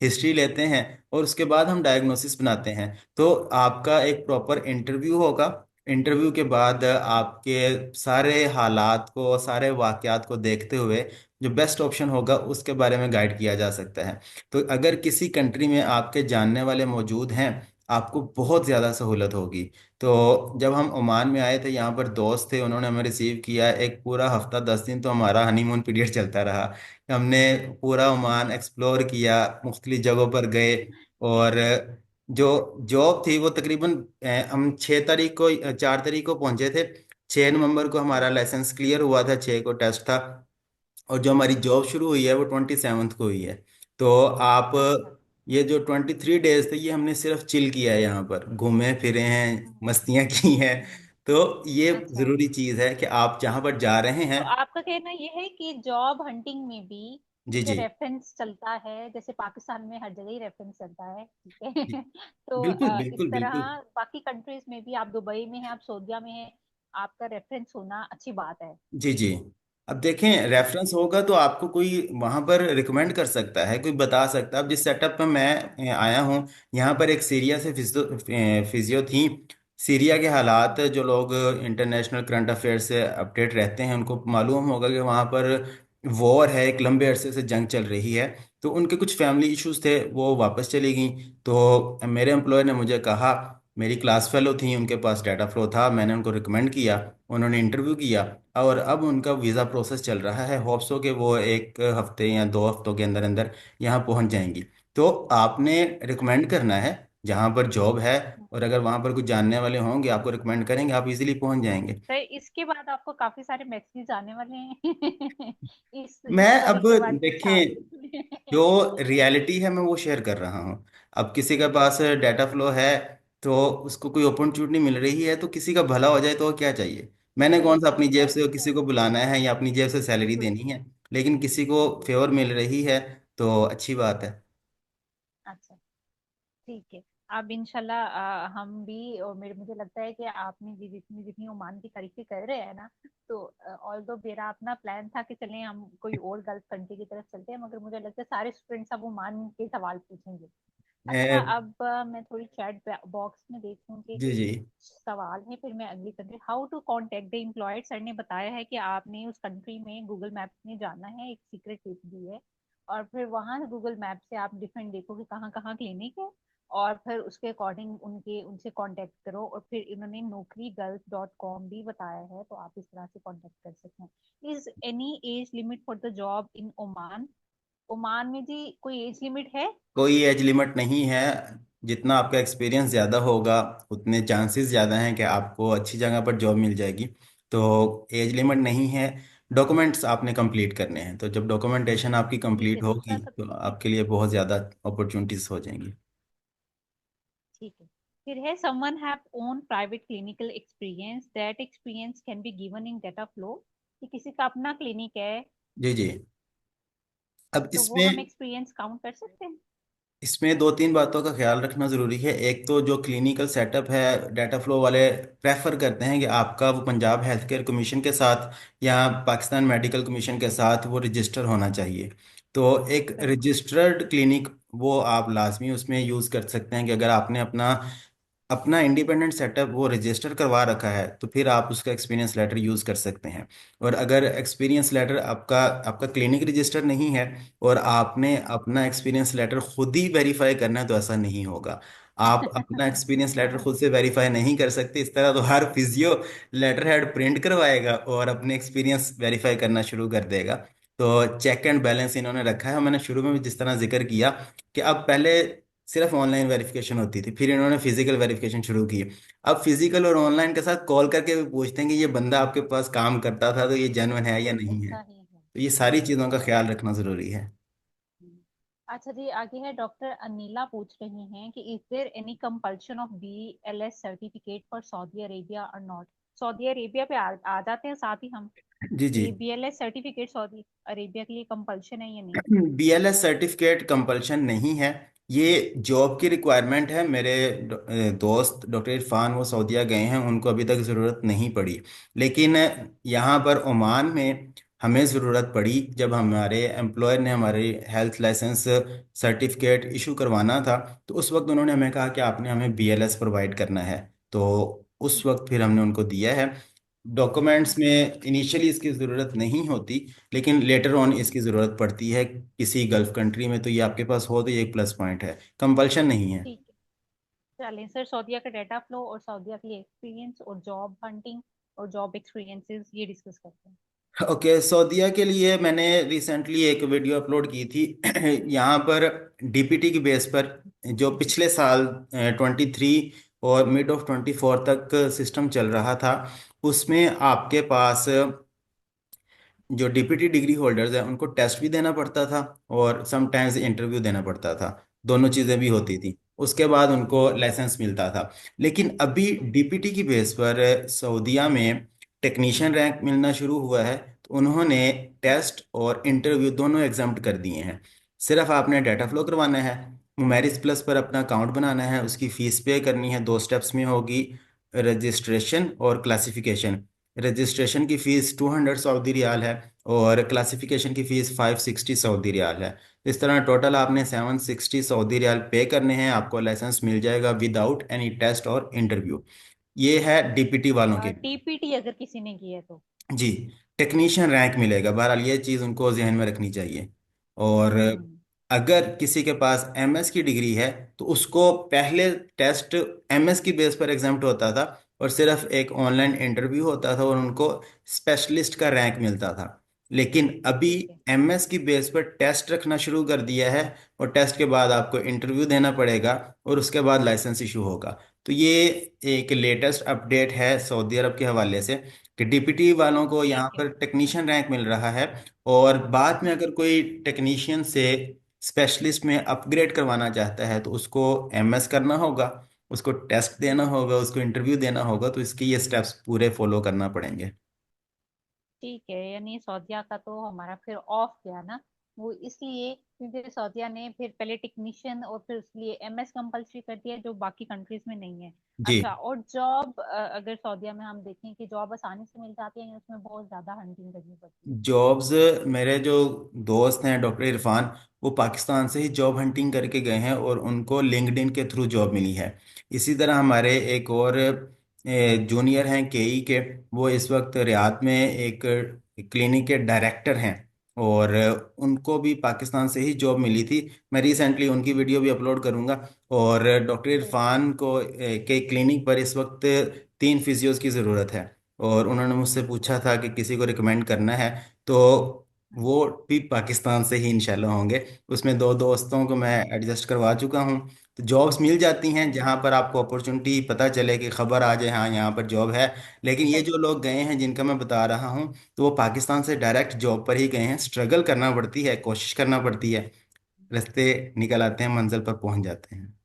हिस्ट्री लेते हैं और उसके बाद हम डायग्नोसिस बनाते हैं। तो आपका एक प्रॉपर इंटरव्यू होगा। इंटरव्यू के बाद आपके सारे हालात को, सारे वाकयात को देखते हुए जो बेस्ट ऑप्शन होगा उसके बारे में गाइड किया जा सकता है। तो अगर किसी कंट्री में आपके जानने वाले मौजूद हैं, आपको बहुत ज़्यादा सहूलत होगी। तो जब हम ओमान में आए थे, यहाँ पर दोस्त थे, उन्होंने हमें रिसीव किया एक पूरा हफ्ता 10 दिन, तो हमारा हनीमून पीरियड चलता रहा। हमने पूरा ओमान एक्सप्लोर किया, मुख्तलिफ जगहों पर गए। और जो जॉब थी वो तकरीबन हम 6 तारीख को 4 तारीख को पहुंचे थे। 6 नवंबर को हमारा लाइसेंस क्लियर हुआ था, 6 को टेस्ट था। और जो हमारी जॉब शुरू हुई है वो 27th को हुई है। तो आप अच्छा। ये जो 23 डेज थे, ये हमने सिर्फ चिल किया है, यहाँ पर घूमे फिरे हैं, हम्म, मस्तियाँ की हैं। तो ये अच्छा। ज़रूरी चीज़ है कि आप जहाँ पर जा रहे हैं। तो आपका कहना ये है कि जॉब हंटिंग में भी जी जैसे जी। रेफरेंस चलता है, जैसे पाकिस्तान में हर जगह ही रेफरेंस चलता है, ठीक है। तो बिल्कुल इस बिल्कुल तरह बिल्कुल। बाकी कंट्रीज में भी, आप दुबई में हैं, आप सऊदीया में हैं, आपका रेफरेंस होना अच्छी बात है। जी जी। अब देखें, रेफरेंस होगा तो आपको कोई वहां पर रिकमेंड कर सकता है, कोई बता सकता है। अब जिस सेटअप में मैं आया हूँ, यहाँ पर एक सीरिया से फिजियो थी। सीरिया के हालात, जो लोग इंटरनेशनल करंट अफेयर से अपडेट रहते हैं उनको मालूम होगा कि वहाँ पर वॉर है, एक लंबे अरसे से जंग चल रही है। तो उनके कुछ फैमिली इश्यूज थे, वो वापस चली गई। तो मेरे एम्प्लॉयर ने मुझे कहा, मेरी क्लास फेलो थी, उनके पास डाटा फ्लो था, मैंने उनको रिकमेंड किया, उन्होंने इंटरव्यू किया, और अब उनका वीज़ा प्रोसेस चल रहा है। होप्स हो कि वो 1 हफ्ते या 2 हफ्तों के अंदर अंदर यहाँ पहुँच जाएंगी। तो आपने रिकमेंड करना है जहाँ पर जॉब है, और अगर वहाँ पर कुछ जानने वाले होंगे आपको रिकमेंड करेंगे, आप इजीली पहुँच जाएंगे। तो इसके बाद आपको काफी सारे मैसेज आने वाले हैं इस मैं अब स्टोरी के बाद कुछ देखें, जो रियलिटी है मैं वो शेयर कर रहा हूँ। अब किसी के पास डाटा फ्लो है, तो उसको कोई अपॉर्चुनिटी मिल रही है, तो किसी का भला हो जाए तो क्या चाहिए। मैंने कौन सा अपनी जेब से किसी को बुलाना है या अपनी जेब से सैलरी देनी है। लेकिन किसी को फेवर मिल रही है तो अच्छी बात है। अच्छा, ठीक है। अब इंशाल्लाह हम भी, और मेरे मुझे लगता है कि आपने जितनी जितनी ओमान की तारीफें कर रहे हैं ना, तो ऑल दो मेरा अपना प्लान था कि चलें हम कोई और गल्फ कंट्री की तरफ चलते हैं, मगर मुझे लगता है सारे स्टूडेंट्स अब ओमान के सवाल पूछेंगे। अच्छा, ए, अब मैं थोड़ी चैट बॉक्स में देखूं कि जी जी। सवाल है, फिर मैं अगली country. How to contact the employer, sir ने बताया है कि आपने उस कंट्री में गूगल मैप में जाना है, एक सीक्रेट टिप दी है, और फिर वहां गूगल मैप से आप डिफरेंट देखो कि कहाँ कहाँ क्लिनिक है, और फिर उसके अकॉर्डिंग उनसे कांटेक्ट करो। और फिर इन्होंने naukri.gulf.com भी बताया है, तो आप इस तरह से कांटेक्ट कर सकते हैं। Is any age limit for the job in Oman? Oman में जी कोई एज लिमिट है? कोई एज लिमिट नहीं है। जितना आपका एक्सपीरियंस ज़्यादा होगा, उतने चांसेस ज़्यादा हैं कि आपको अच्छी जगह पर जॉब मिल जाएगी। तो एज लिमिट नहीं है। डॉक्यूमेंट्स आपने कंप्लीट करने हैं, तो जब डॉक्यूमेंटेशन आपकी ठीक कंप्लीट है, होगी दूसरा सब तो ठीक है। आपके लिए बहुत ज़्यादा अपॉर्चुनिटीज़ हो जाएंगी। ठीक है। फिर है someone have own private clinical experience, that experience can be given in data flow, कि किसी का अपना क्लिनिक है जी जी। अब तो वो हम इसमें एक्सपीरियंस काउंट कर सकते हैं? इसमें 2-3 बातों का ख्याल रखना ज़रूरी है। एक तो जो क्लिनिकल सेटअप है, डाटा फ्लो वाले प्रेफर करते हैं कि आपका वो पंजाब हेल्थ केयर कमीशन के साथ या पाकिस्तान मेडिकल कमीशन के साथ वो रजिस्टर होना चाहिए। तो एक राइट। रजिस्टर्ड क्लिनिक वो आप लाजमी उसमें यूज़ कर सकते हैं कि अगर आपने अपना अपना इंडिपेंडेंट सेटअप वो रजिस्टर करवा रखा है, तो फिर आप उसका एक्सपीरियंस लेटर यूज़ कर सकते हैं। और अगर एक्सपीरियंस लेटर आपका आपका क्लिनिक रजिस्टर नहीं है और आपने अपना एक्सपीरियंस लेटर खुद ही वेरीफाई करना है, तो ऐसा नहीं होगा। आप अपना एक्सपीरियंस लेटर खुद से वेरीफाई नहीं कर सकते। इस तरह तो हर फिजियो लेटर हेड प्रिंट करवाएगा और अपने एक्सपीरियंस वेरीफाई करना शुरू कर देगा। तो चेक एंड बैलेंस इन्होंने रखा है। और मैंने शुरू में भी जिस तरह जिक्र किया कि अब पहले सिर्फ ऑनलाइन वेरिफिकेशन होती थी, फिर इन्होंने फिजिकल वेरिफिकेशन शुरू की। अब फिजिकल और ऑनलाइन के साथ कॉल करके भी पूछते हैं कि ये बंदा आपके पास काम करता था तो ये जेन्युइन है या ये नहीं है। ऐसा ही है। तो ये सारी चीज़ों का अच्छा। ख्याल रखना ज़रूरी है। हम्म। अच्छा जी, आगे है डॉक्टर अनिला पूछ रही हैं कि is there any compulsion of BLS certificate for Saudi Arabia और नॉट? सऊदी अरेबिया पे आ जाते हैं साथ ही हम, जी जी। कि BLS सर्टिफिकेट सऊदी अरेबिया के लिए कंपल्शन है या नहीं? BLS सर्टिफिकेट कंपल्शन नहीं है। ये जॉब की रिक्वायरमेंट है। मेरे दोस्त डॉक्टर इरफान वो सऊदीया गए हैं, उनको अभी तक ज़रूरत नहीं पड़ी। लेकिन यहाँ पर ओमान में हमें ज़रूरत पड़ी जब हमारे एम्प्लॉयर ने हमारे हेल्थ लाइसेंस सर्टिफिकेट इशू करवाना था। तो उस वक्त उन्होंने हमें कहा कि आपने हमें BLS प्रोवाइड करना है। तो उस वक्त फिर हमने उनको दिया है। डॉक्यूमेंट्स अच्छा, में इनिशियली इसकी ज़रूरत नहीं होती, लेकिन लेटर ऑन इसकी ज़रूरत पड़ती है किसी गल्फ कंट्री में, तो ये आपके पास हो तो ये एक प्लस पॉइंट है, कंपल्शन नहीं है। ठीक है। चलें सर, सऊदीया का डाटा फ्लो और सऊदीया के लिए एक्सपीरियंस और जॉब हंटिंग और जॉब एक्सपीरियंसेस ये डिस्कस करते हैं। ओके, सऊदीया के लिए मैंने रिसेंटली एक वीडियो अपलोड की थी। यहाँ पर डीपीटी की बेस पर जो पिछले साल 23 और मिड ऑफ 24 तक सिस्टम चल रहा था, उसमें आपके पास जो डीपीटी डिग्री होल्डर्स हैं उनको टेस्ट भी देना पड़ता था और समटाइम्स इंटरव्यू देना पड़ता था, दोनों चीज़ें भी होती थी। उसके बाद उनको लाइसेंस मिलता था। लेकिन अभी डीपीटी की बेस पर सऊदीया में टेक्नीशियन रैंक मिलना शुरू हुआ है, तो उन्होंने टेस्ट और इंटरव्यू दोनों एग्जाम्प्ट कर दिए हैं। सिर्फ आपने डाटा फ्लो करवाना है, मेरिट प्लस पर अपना अकाउंट बनाना है, उसकी फीस पे करनी है, दो स्टेप्स में होगी, रजिस्ट्रेशन और क्लासिफिकेशन। रजिस्ट्रेशन की फ़ीस 200 सऊदी रियाल है और क्लासिफिकेशन की फ़ीस 560 सऊदी रियाल है। इस तरह टोटल आपने 760 सऊदी रियाल पे करने हैं, आपको लाइसेंस मिल जाएगा विदाउट एनी टेस्ट और इंटरव्यू। ये है डीपीटी वालों के। टीपीटी अगर किसी ने की है तो। जी, टेक्नीशियन रैंक मिलेगा, बहरहाल ये चीज़ उनको जहन में रखनी चाहिए। और हम्म। अगर किसी के पास एमएस की डिग्री है तो उसको पहले टेस्ट एमएस की बेस पर एग्जाम्प्ट होता था और सिर्फ एक ऑनलाइन इंटरव्यू होता था और उनको स्पेशलिस्ट का रैंक मिलता था। लेकिन अभी ठीक है। एमएस की बेस पर टेस्ट रखना शुरू कर दिया है और टेस्ट के बाद आपको इंटरव्यू देना पड़ेगा और उसके बाद लाइसेंस इशू होगा। तो ये एक लेटेस्ट अपडेट है सऊदी अरब के हवाले से कि डीपीटी वालों को यहाँ ठीक है। पर टेक्नीशियन रैंक मिल रहा है। और बाद में हम्म। अगर कोई टेक्नीशियन से स्पेशलिस्ट में अपग्रेड करवाना चाहता है तो उसको एमएस करना होगा, उसको टेस्ट देना होगा, उसको इंटरव्यू देना होगा, तो इसके ये स्टेप्स पूरे फॉलो करना पड़ेंगे। ठीक है, यानी सऊदीया का तो हमारा फिर ऑफ गया ना, वो इसलिए क्योंकि सऊदीया ने फिर पहले टेक्नीशियन और फिर उसके लिए एमएस कंपलसरी कर दिया जो बाकी कंट्रीज में नहीं है। जी, अच्छा, और जॉब अगर सऊदीया में हम देखें कि जॉब आसानी से मिल जाती है या उसमें बहुत ज्यादा हंटिंग करनी पड़ती है? जॉब्स, मेरे जो दोस्त हैं डॉक्टर इरफान, वो पाकिस्तान से ही जॉब हंटिंग करके गए हैं और उनको लिंक्डइन के थ्रू जॉब मिली है। इसी तरह हमारे एक और जूनियर हैं केई के, वो इस वक्त रियाद में एक क्लिनिक के डायरेक्टर हैं और उनको भी पाकिस्तान से ही जॉब मिली थी। मैं रिसेंटली उनकी वीडियो भी अपलोड करूंगा। और डॉक्टर इरफान को के क्लिनिक पर इस वक्त 3 फिजियोज की ज़रूरत है और उन्होंने मुझसे पूछा था कि किसी को रिकमेंड करना है, तो वो भी पाकिस्तान से ही इंशाल्लाह होंगे। उसमें 2 दोस्तों को मैं एडजस्ट करवा चुका हूँ। तो जॉब्स मिल जाती हैं जहाँ पर आपको अपॉर्चुनिटी पता चले कि खबर आ जाए हाँ यहाँ पर जॉब है। लेकिन ये सही। जो लोग गए हैं जिनका मैं बता रहा हूँ, तो वो पाकिस्तान से डायरेक्ट जॉब पर ही गए हैं। स्ट्रगल करना पड़ती है, कोशिश करना पड़ती है, रास्ते निकल आते हैं, मंजिल पर पहुंच जाते हैं।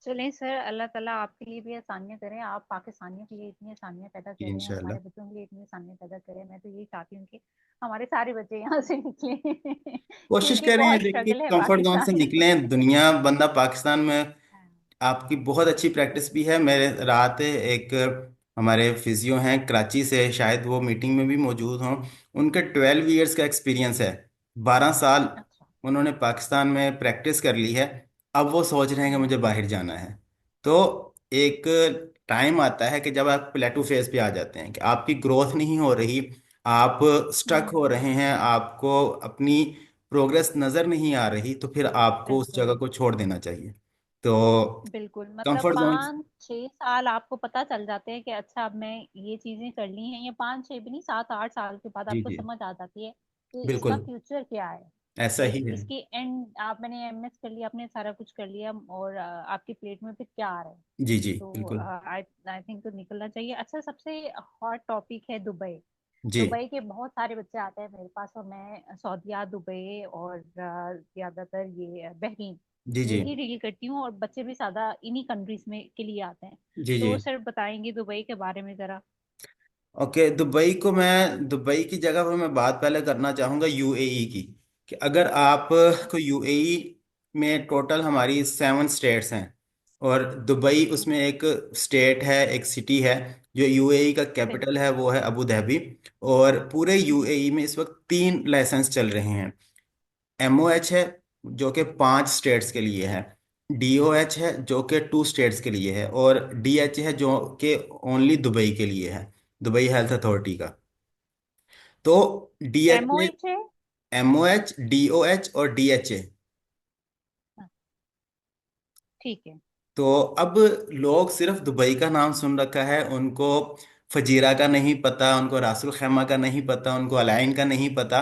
चलें सर, अल्लाह ताला आपके लिए भी आसानियां करें, आप पाकिस्तानियों के लिए इतनी आसानियां पैदा करें, इंशाल्लाह हमारे बच्चों के लिए इतनी आसानियां पैदा करें। मैं तो यही चाहती हूँ कि हमारे सारे बच्चे यहाँ से निकले कोशिश क्योंकि करें, बहुत देखिए स्ट्रगल है कंफर्ट जोन से पाकिस्तान में। निकलें, दुनिया बंदा पाकिस्तान में आपकी बहुत अच्छी प्रैक्टिस भी है। मेरे रात एक हमारे फिजियो हैं कराची से, शायद वो मीटिंग में भी मौजूद हों। उनका 12 ईयर्स का एक्सपीरियंस है, 12 साल अच्छा। उन्होंने पाकिस्तान में प्रैक्टिस कर ली है। अब वो सोच रहे हैं कि मुझे बाहर जाना है। तो एक टाइम आता है कि जब आप प्लेटू फेज पे आ जाते हैं कि आपकी ग्रोथ नहीं हो रही, आप स्टक हो हम्म। रहे हैं, आपको अपनी प्रोग्रेस नज़र नहीं आ रही, तो फिर आपको उस बिल्कुल। जगह को छोड़ देना चाहिए। तो बिल्कुल, मतलब कंफर्ट जोन। 5-6 साल आपको पता चल जाते हैं कि अच्छा अब मैं ये चीजें करनी है, ये 5-6 भी नहीं, 7-8 साल के बाद जी आपको जी, समझ आ जाती है कि इसका बिल्कुल फ्यूचर क्या है। ऐसा कि ही है। इसकी एंड, आप मैंने एमएस कर लिया, आपने सारा कुछ कर लिया और आपकी प्लेट में फिर क्या आ रहा है? जी जी, तो बिल्कुल। आई आई थिंक तो निकलना चाहिए। अच्छा, सबसे हॉट टॉपिक है दुबई। जी दुबई के बहुत सारे बच्चे आते हैं मेरे पास, और मैं सऊदीया, दुबई और ज्यादातर ये बहरीन, जी जी, यही डील करती हूँ, और बच्चे भी ज्यादा इन्हीं कंट्रीज में के लिए आते हैं। जी जी। तो सर बताएंगे दुबई के बारे में जरा? ओके, दुबई की जगह पर मैं बात पहले करना चाहूँगा यूएई की। कि अगर आप को यूएई में टोटल हमारी 7 स्टेट्स हैं और दुबई उसमें एक स्टेट है, एक सिटी है। जो यूएई का कैपिटल बिल्कुल। है वो है अबू धाबी। और पूरे यूएई में इस वक्त 3 लाइसेंस चल रहे हैं। एमओएच है जो कि 5 स्टेट्स के लिए है, डीओएच है जो कि 2 स्टेट्स के लिए है, और डीएच है जो कि ओनली दुबई के लिए है। दुबई हेल्थ अथॉरिटी का। तो डीएचए, MOH है। एमओएच, डीओएच और डीएचए। हाँ, ठीक है। तो अब लोग सिर्फ दुबई का नाम सुन रखा है, उनको फजीरा का नहीं पता, उनको रासुल खैमा का नहीं पता, उनको अलाइन का नहीं पता।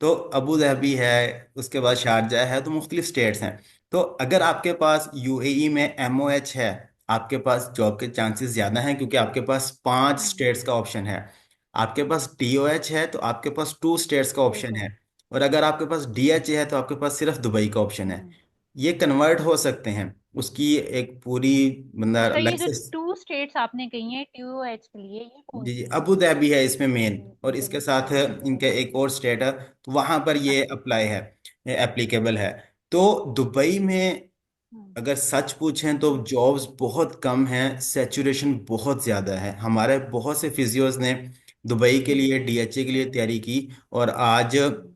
तो अबू धाबी है, उसके बाद शारजा है, तो मुख्तलिफ स्टेट्स हैं। तो अगर आपके पास यूएई में एमओएच है, आपके पास जॉब के चांसेस ज़्यादा हैं, क्योंकि आपके पास 5 हम्म। स्टेट्स का ऑप्शन है। आपके पास डीओएच है तो आपके पास 2 स्टेट्स का ऑप्शन बिल्कुल। है। और अगर आपके पास डीएच है तो आपके पास सिर्फ दुबई का ऑप्शन है। हम्म। ये कन्वर्ट हो सकते हैं, उसकी एक पूरी मतलब अच्छा, ये अलग जो से। 2 स्टेट्स आपने कही है TOH के लिए, ये कौन जी जी, सी हैं? अबू धाबी है इसमें मेन, और मुझे इसके भी साथ इनके एक और स्टेट है, तो वहां पर ये अच्छा। अप्लाई है, एप्लीकेबल है। तो दुबई में हम्म। अगर सच पूछें तो हम्म। जॉब्स बहुत कम हैं, सैचुरेशन बहुत ज़्यादा है। हमारे बहुत से फिजियोज ने दुबई के लिए, डीएचए के लिए हम्म। तैयारी की। और आज हम्म।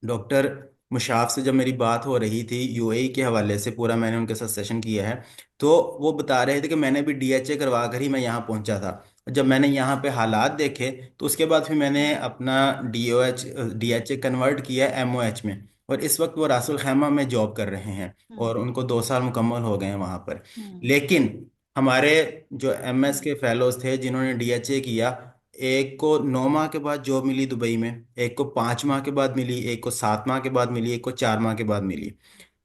डॉक्टर मुशाफ से जब मेरी बात हो रही थी यूएई के हवाले से, पूरा मैंने उनके साथ सेशन किया है, तो वो बता रहे थे कि मैंने भी डीएचए करवा कर ही मैं यहाँ पहुंचा था। जब मैंने यहाँ पे हालात देखे तो उसके बाद फिर मैंने अपना डीओएच हम्म। डीएचए कन्वर्ट किया एमओएच में। और इस वक्त वो रासुल खैमा में जॉब कर रहे हैं, हम्म। और उनको 2 साल मुकम्मल हो गए हैं वहाँ पर। हम्म। लेकिन हमारे जो एमएस हम्म। के फेलोज थे जिन्होंने डीएचए किया, एक को 9 माह के बाद जॉब मिली दुबई में, एक को 5 माह के बाद मिली, एक को 7 माह के बाद मिली, एक को 4 माह के बाद मिली।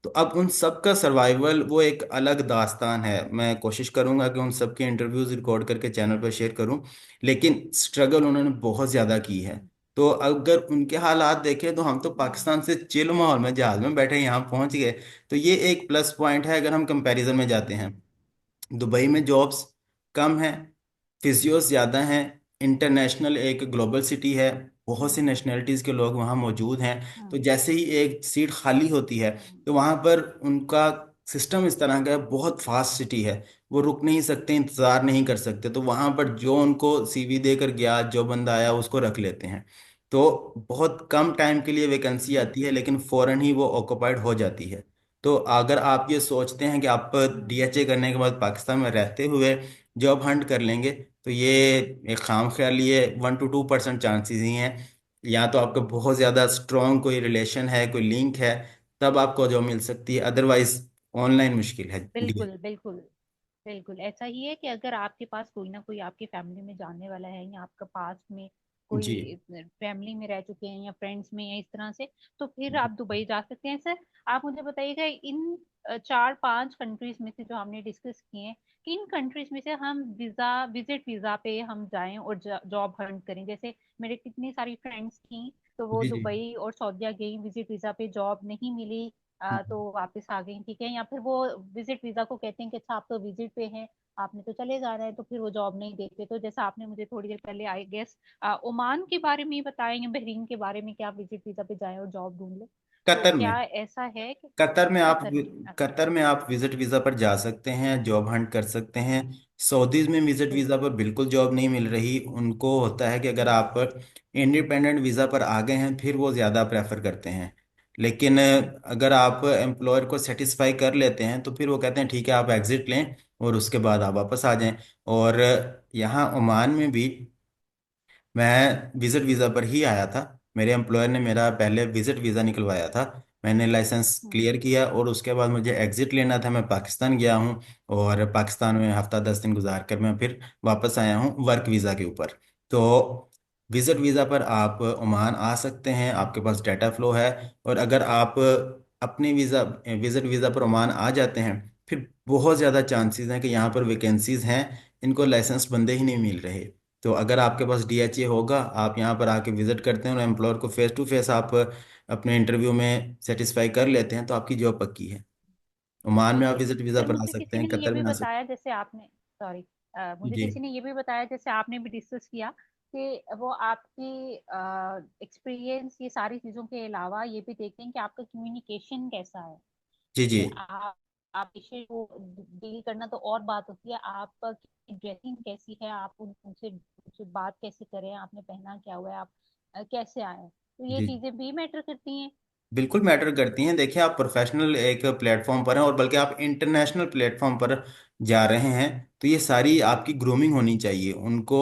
तो अब उन सब का सर्वाइवल वो एक अलग दास्तान है। मैं कोशिश करूंगा कि उन सब के इंटरव्यूज रिकॉर्ड करके चैनल पर शेयर करूं, लेकिन स्ट्रगल उन्होंने बहुत ज़्यादा की है। हम्म। तो अगर उनके हालात देखें तो हम तो हम्म। पाकिस्तान से चिल माहौल में जहाज में बैठे यहाँ पहुंच गए। तो ये एक प्लस पॉइंट है अगर हम कंपैरिजन में जाते हैं। दुबई में जॉब्स कम हैं, फिजियोस ज़्यादा हैं, इंटरनेशनल एक ग्लोबल सिटी है, बहुत सी हम्म। नेशनलिटीज़ के लोग वहाँ मौजूद हैं। तो हम्म। जैसे ही एक सीट खाली होती है, हम्म। तो वहाँ पर उनका सिस्टम इस तरह का है, बहुत फास्ट सिटी है, वो रुक नहीं सकते, इंतज़ार नहीं कर सकते। तो वहाँ पर जो उनको सीवी देकर गया, जो बंदा आया उसको रख लेते हैं। तो बहुत कम टाइम के लिए वैकेंसी आती है, लेकिन फ़ौरन ही वो ऑक्युपाइड हो जाती है। तो अगर आप ये सोचते हैं कि आप हम्म। डीएचए करने के बाद पाकिस्तान में रहते हुए जॉब हंट कर लेंगे, तो ये एक खाम ख्याली है। 1 to 2% चांसेस ही हैं। या तो आपका बहुत ज़्यादा स्ट्रॉन्ग कोई रिलेशन है, कोई लिंक है, तब आपको जॉब मिल सकती है, अदरवाइज ऑनलाइन मुश्किल है डी। बिल्कुल बिल्कुल। बिल्कुल ऐसा ही है कि अगर आपके पास कोई ना कोई आपकी फैमिली में जानने वाला है, या आपका पास में जी कोई फैमिली में रह चुके हैं या फ्रेंड्स में या इस तरह से, तो फिर आप दुबई जा सकते हैं। सर, आप मुझे बताइएगा, इन 4-5 कंट्रीज में से जो हमने डिस्कस किए हैं, किन कंट्रीज में से हम विजिट वीजा पे हम जाएं और जॉब हंट करें? जैसे मेरे कितनी सारी फ्रेंड्स थी, तो वो जी जी। दुबई और सऊदीया गई, विजिट वीजा पे जॉब नहीं मिली, तो वापस आ गई, ठीक है। या फिर वो विजिट वीजा को कहते हैं कि अच्छा आप तो विजिट पे हैं, आपने तो चले जाना है, तो फिर वो जॉब नहीं देते। तो जैसा आपने मुझे थोड़ी देर पहले आई गेस ओमान के बारे में ही बताया, या बहरीन के बारे में कि आप विजिट वीजा पे जाएं और जॉब ढूंढ लें, तो कतर में, क्या ऐसा है कि कतर में आप कतर में? अच्छा। कतर में आप विजिट वीज़ा पर जा सकते हैं, जॉब हंट कर सकते हैं। हम्म। सऊदीज में विजिट वीज़ा बिल्कुल। पर बिल्कुल जॉब नहीं मिल रही। उनको होता है कि अगर आप इंडिपेंडेंट वीज़ा पर आ गए हैं फिर वो ज़्यादा प्रेफर करते हैं। लेकिन अगर आप एम्प्लॉयर को सेटिस्फाई कर लेते हैं तो फिर वो कहते हैं ठीक है आप एग्जिट लें और उसके बाद आप वापस आ जाएं। और यहाँ ओमान में भी मैं विजिट वीज़ा पर ही आया था। मेरे एम्प्लॉयर ने मेरा पहले विजिट वीज़ा निकलवाया था, मैंने लाइसेंस हम्म। क्लियर किया और उसके बाद मुझे एग्ज़िट लेना था। मैं पाकिस्तान गया हूँ और पाकिस्तान में हफ्ता 10 दिन गुजार कर मैं फिर वापस आया हूँ वर्क वीज़ा के ऊपर। तो विजिट वीज़ा पर आप ओमान आ सकते हैं, आपके पास डाटा फ्लो है। और अगर आप अपने विजिट वीज़ा पर ओमान आ जाते हैं, फिर बहुत ज़्यादा चांसेस हैं कि यहाँ पर वैकेंसीज हैं, इनको लाइसेंस बंदे ही नहीं मिल रहे। तो अगर आपके पास डीएचए होगा, आप यहाँ पर आके विजिट करते हैं और एम्प्लॉयर को फेस टू फेस आप अपने इंटरव्यू में सेटिस्फाई कर लेते हैं, तो आपकी जॉब पक्की है। ओमान में आप ओके विजिट वीज़ा सर, पर आ मुझे सकते किसी हैं, ने ये कतर भी में आ सकते बताया, जैसे आपने, सॉरी, मुझे हैं। किसी ने ये भी बताया, जैसे आपने भी डिस्कस किया, कि वो आपकी एक्सपीरियंस ये सारी चीजों के अलावा ये भी देखते हैं कि आपका कम्युनिकेशन कैसा है। जी जी कि आप पेशेंट को डील करना तो और बात होती है, आपकी ड्रेसिंग कैसी है, आप उनसे उनसे बात कैसे करें, आपने पहना क्या हुआ है, आप कैसे आए, तो ये जी, चीजें भी मैटर करती हैं। बिल्कुल मैटर करती हैं। देखिए आप प्रोफेशनल एक प्लेटफॉर्म पर हैं, और बल्कि आप इंटरनेशनल प्लेटफॉर्म पर जा रहे हैं, तो ये सारी आपकी ग्रूमिंग होनी चाहिए। उनको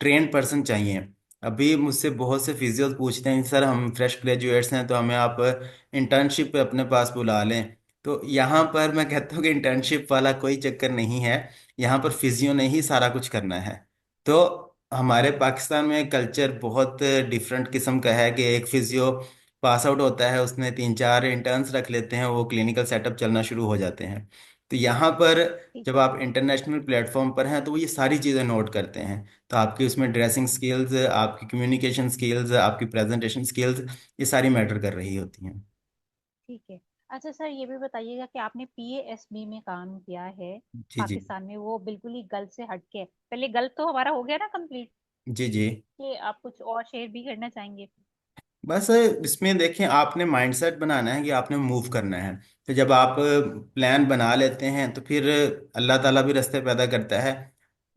ट्रेन पर्सन चाहिए। अभी मुझसे बहुत से फिजियोज पूछते हैं, सर हम फ्रेश ग्रेजुएट्स हैं तो हमें आप इंटर्नशिप पे अपने पास बुला लें। तो यहाँ पर मैं कहता हूँ कि इंटर्नशिप वाला कोई चक्कर नहीं है, यहाँ पर फिजियो ने ही सारा कुछ करना है। तो हमारे पाकिस्तान में कल्चर बहुत डिफरेंट किस्म का है कि एक फिजियो पास आउट होता है, उसने 3 4 इंटर्न्स रख लेते हैं, वो क्लिनिकल सेटअप चलना शुरू हो जाते हैं। तो यहाँ पर ठीक जब है। आप इंटरनेशनल प्लेटफॉर्म पर हैं तो वो ये सारी चीज़ें नोट करते हैं। तो आपकी उसमें ड्रेसिंग स्किल्स, आपकी कम्युनिकेशन स्किल्स, आपकी प्रेजेंटेशन स्किल्स, ये सारी मैटर कर रही होती हैं। ठीक है। अच्छा सर, ये भी बताइएगा कि आपने पीएएसबी में काम किया है जी जी। पाकिस्तान में, वो बिल्कुल ही गल्फ से हटके है। पहले गल्फ तो हमारा हो गया ना कंप्लीट, जी जी। कि आप कुछ और शेयर भी करना चाहेंगे? बस इसमें देखें, आपने माइंडसेट बनाना है कि आपने मूव करना है। तो जब आप प्लान बना लेते हैं तो फिर अल्लाह ताला भी रास्ते पैदा करता है।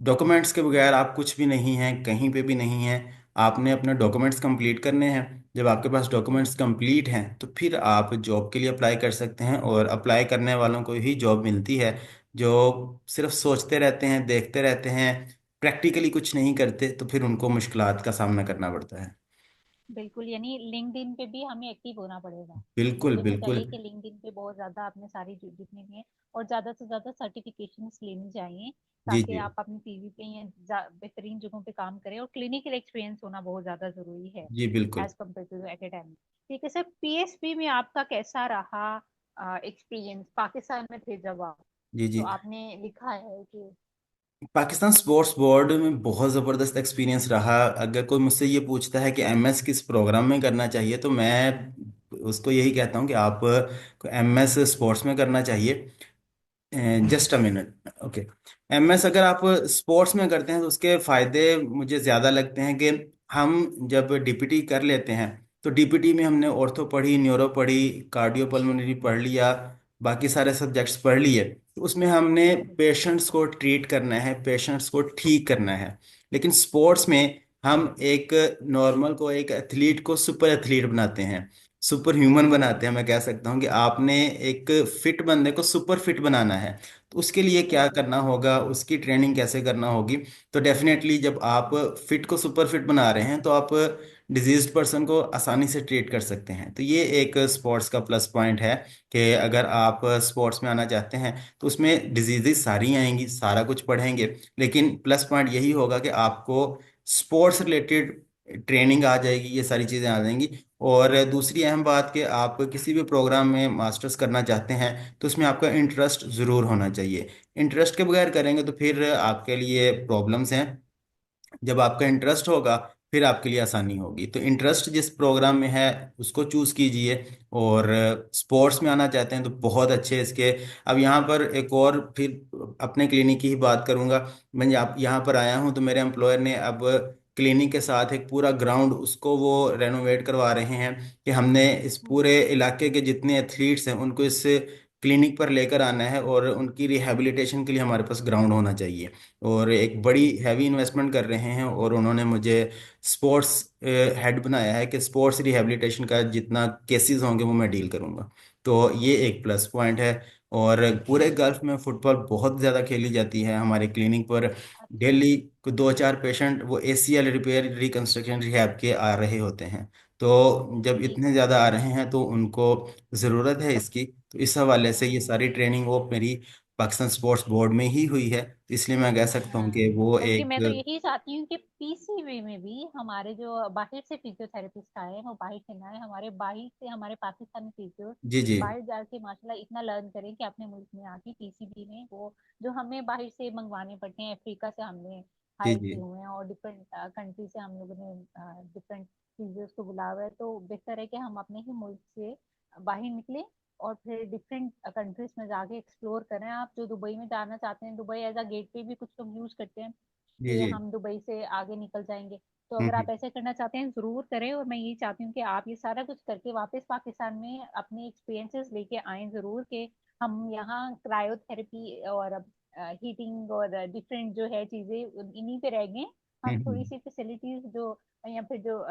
डॉक्यूमेंट्स के बगैर आप कुछ भी नहीं हैं, कहीं पे भी नहीं हैं। आपने अपने डॉक्यूमेंट्स कंप्लीट करने हैं। जब आपके पास डॉक्यूमेंट्स कंप्लीट हैं तो फिर आप जॉब के लिए अप्लाई कर सकते हैं, और अप्लाई करने वालों को ही जॉब मिलती है। जो सिर्फ सोचते रहते हैं, देखते रहते हैं, प्रैक्टिकली कुछ नहीं करते, तो फिर उनको मुश्किलात का सामना करना पड़ता है। बिल्कुल, यानी लिंक्डइन पे भी हमें एक्टिव होना पड़ेगा। बिल्कुल बोलना बिल्कुल। चाहिए कि लिंक्डइन पे बहुत ज्यादा आपने सारी जितनी भी हैं, और ज्यादा से ज्यादा सर्टिफिकेशंस लेनी चाहिए, जी ताकि जी। आप अपनी पीवी पे या बेहतरीन जगहों पे काम करें। और क्लिनिकल एक्सपीरियंस होना बहुत ज्यादा जरूरी है जी बिल्कुल। As compared to academic. ठीक है सर, पीएसपी में आपका कैसा रहा एक्सपीरियंस? पाकिस्तान में थे जब आप, जी तो जी। आपने लिखा है कि पाकिस्तान स्पोर्ट्स बोर्ड में बहुत ज़बरदस्त एक्सपीरियंस रहा। अगर कोई मुझसे ये पूछता है कि एमएस किस प्रोग्राम में करना चाहिए, तो मैं उसको यही कहता हूँ कि आप एमएस स्पोर्ट्स में करना चाहिए। Just a minute, okay. MS अगर आप स्पोर्ट्स में करते हैं तो उसके फायदे मुझे ज़्यादा लगते हैं कि हम जब डीपीटी कर लेते हैं तो डीपीटी में हमने ऑर्थो पढ़ी, न्यूरो पढ़ी, कार्डियोपल्मोनरी पढ़ लिया, बाकी सारे सब्जेक्ट्स पढ़ लिए। तो उसमें हमने बिल्कुल पेशेंट्स को ट्रीट करना है, पेशेंट्स को ठीक करना है। लेकिन स्पोर्ट्स में हम एक नॉर्मल को, एक एथलीट को सुपर एथलीट बनाते हैं, सुपर ह्यूमन बनाते हैं। मैं कह सकता हूँ कि आपने एक फिट बंदे को सुपर फिट बनाना है, तो उसके लिए क्या बिल्कुल। करना होगा, उसकी ट्रेनिंग कैसे करना होगी। तो डेफिनेटली जब आप फिट को सुपर फिट बना रहे हैं तो आप डिजीज्ड पर्सन को आसानी से ट्रीट कर सकते हैं। तो ये एक स्पोर्ट्स का प्लस पॉइंट है कि अगर आप स्पोर्ट्स में आना चाहते हैं तो उसमें डिजीजेस सारी आएंगी, सारा कुछ पढ़ेंगे, लेकिन प्लस पॉइंट यही होगा कि आपको स्पोर्ट्स रिलेटेड ट्रेनिंग आ जाएगी, ये सारी चीज़ें आ जाएंगी। और दूसरी अहम बात कि आप किसी भी प्रोग्राम में मास्टर्स करना चाहते हैं तो उसमें आपका इंटरेस्ट ज़रूर होना चाहिए। इंटरेस्ट के बगैर करेंगे तो फिर आपके लिए प्रॉब्लम्स हैं। जब आपका इंटरेस्ट होगा फिर आपके लिए आसानी होगी। तो इंटरेस्ट जिस प्रोग्राम में है उसको चूज़ कीजिए। और स्पोर्ट्स में आना चाहते हैं तो बहुत अच्छे इसके। अब यहाँ पर एक और फिर अपने क्लिनिक की ही बात करूँगा। मैं यहाँ पर आया हूँ तो मेरे एम्प्लॉयर ने अब क्लिनिक के साथ एक पूरा ग्राउंड उसको वो रेनोवेट करवा रहे हैं कि हमने इस पूरे इलाके के जितने एथलीट्स हैं उनको इस क्लिनिक पर लेकर आना है, और उनकी रिहैबिलिटेशन के लिए हमारे पास ग्राउंड होना चाहिए। और एक बड़ी हैवी इन्वेस्टमेंट कर रहे हैं, और उन्होंने मुझे स्पोर्ट्स हेड बनाया है कि स्पोर्ट्स रिहैबिलिटेशन का जितना केसेस होंगे वो मैं डील करूंगा। तो ये एक प्लस पॉइंट है। और पूरे गल्फ में फुटबॉल बहुत ज़्यादा खेली जाती है। हमारे क्लिनिक पर अच्छा। डेली को 2 4 पेशेंट वो एसीएल रिपेयर रिकंस्ट्रक्शन रिहैब के आ रहे होते हैं। तो जब ठीक इतने है। ज़्यादा आ रहे हैं तो उनको ज़रूरत है इसकी। तो इस हवाले से ये हम्म। सारी ट्रेनिंग वो मेरी पाकिस्तान स्पोर्ट्स बोर्ड में ही हुई है। इसलिए मैं कह सकता हूँ कि वो बल्कि एक। मैं तो यही चाहती हूँ कि पीसीबी में भी हमारे जो बाहर से फिजियोथेरेपिस्ट आए हैं, वो बाहर से ना आए, हमारे बाहर से हमारे पाकिस्तानी फिजियो जी जी। बाहर जाके माशाल्लाह इतना लर्न करें कि अपने मुल्क में आके पीसीबी में वो जो हमें बाहर से मंगवाने पड़ते हैं, अफ्रीका से हमने जी हायर जी। किए हुए हैं, और डिफरेंट कंट्री से हम लोगों ने डिफरेंट फिजियोस को बुलाया हुआ है। तो बेहतर है कि हम अपने ही मुल्क से बाहर निकले और फिर डिफरेंट कंट्रीज में जाके एक्सप्लोर करें। आप जो दुबई में जाना चाहते हैं, दुबई एज अ गेट पे भी कुछ लोग यूज करते हैं जी कि जी। हम दुबई से आगे निकल जाएंगे। तो हम्म अगर आप हम्म, ऐसे करना चाहते हैं जरूर करें, और मैं यही चाहती हूँ कि आप ये सारा कुछ करके वापस पाकिस्तान में अपने एक्सपीरियंसेस लेके आए जरूर, कि हम यहाँ क्रायोथेरेपी और हीटिंग और डिफरेंट जो है चीजें इन्हीं पे रह गए। हम थोड़ी हम्म, सी फैसिलिटीज जो या फिर जो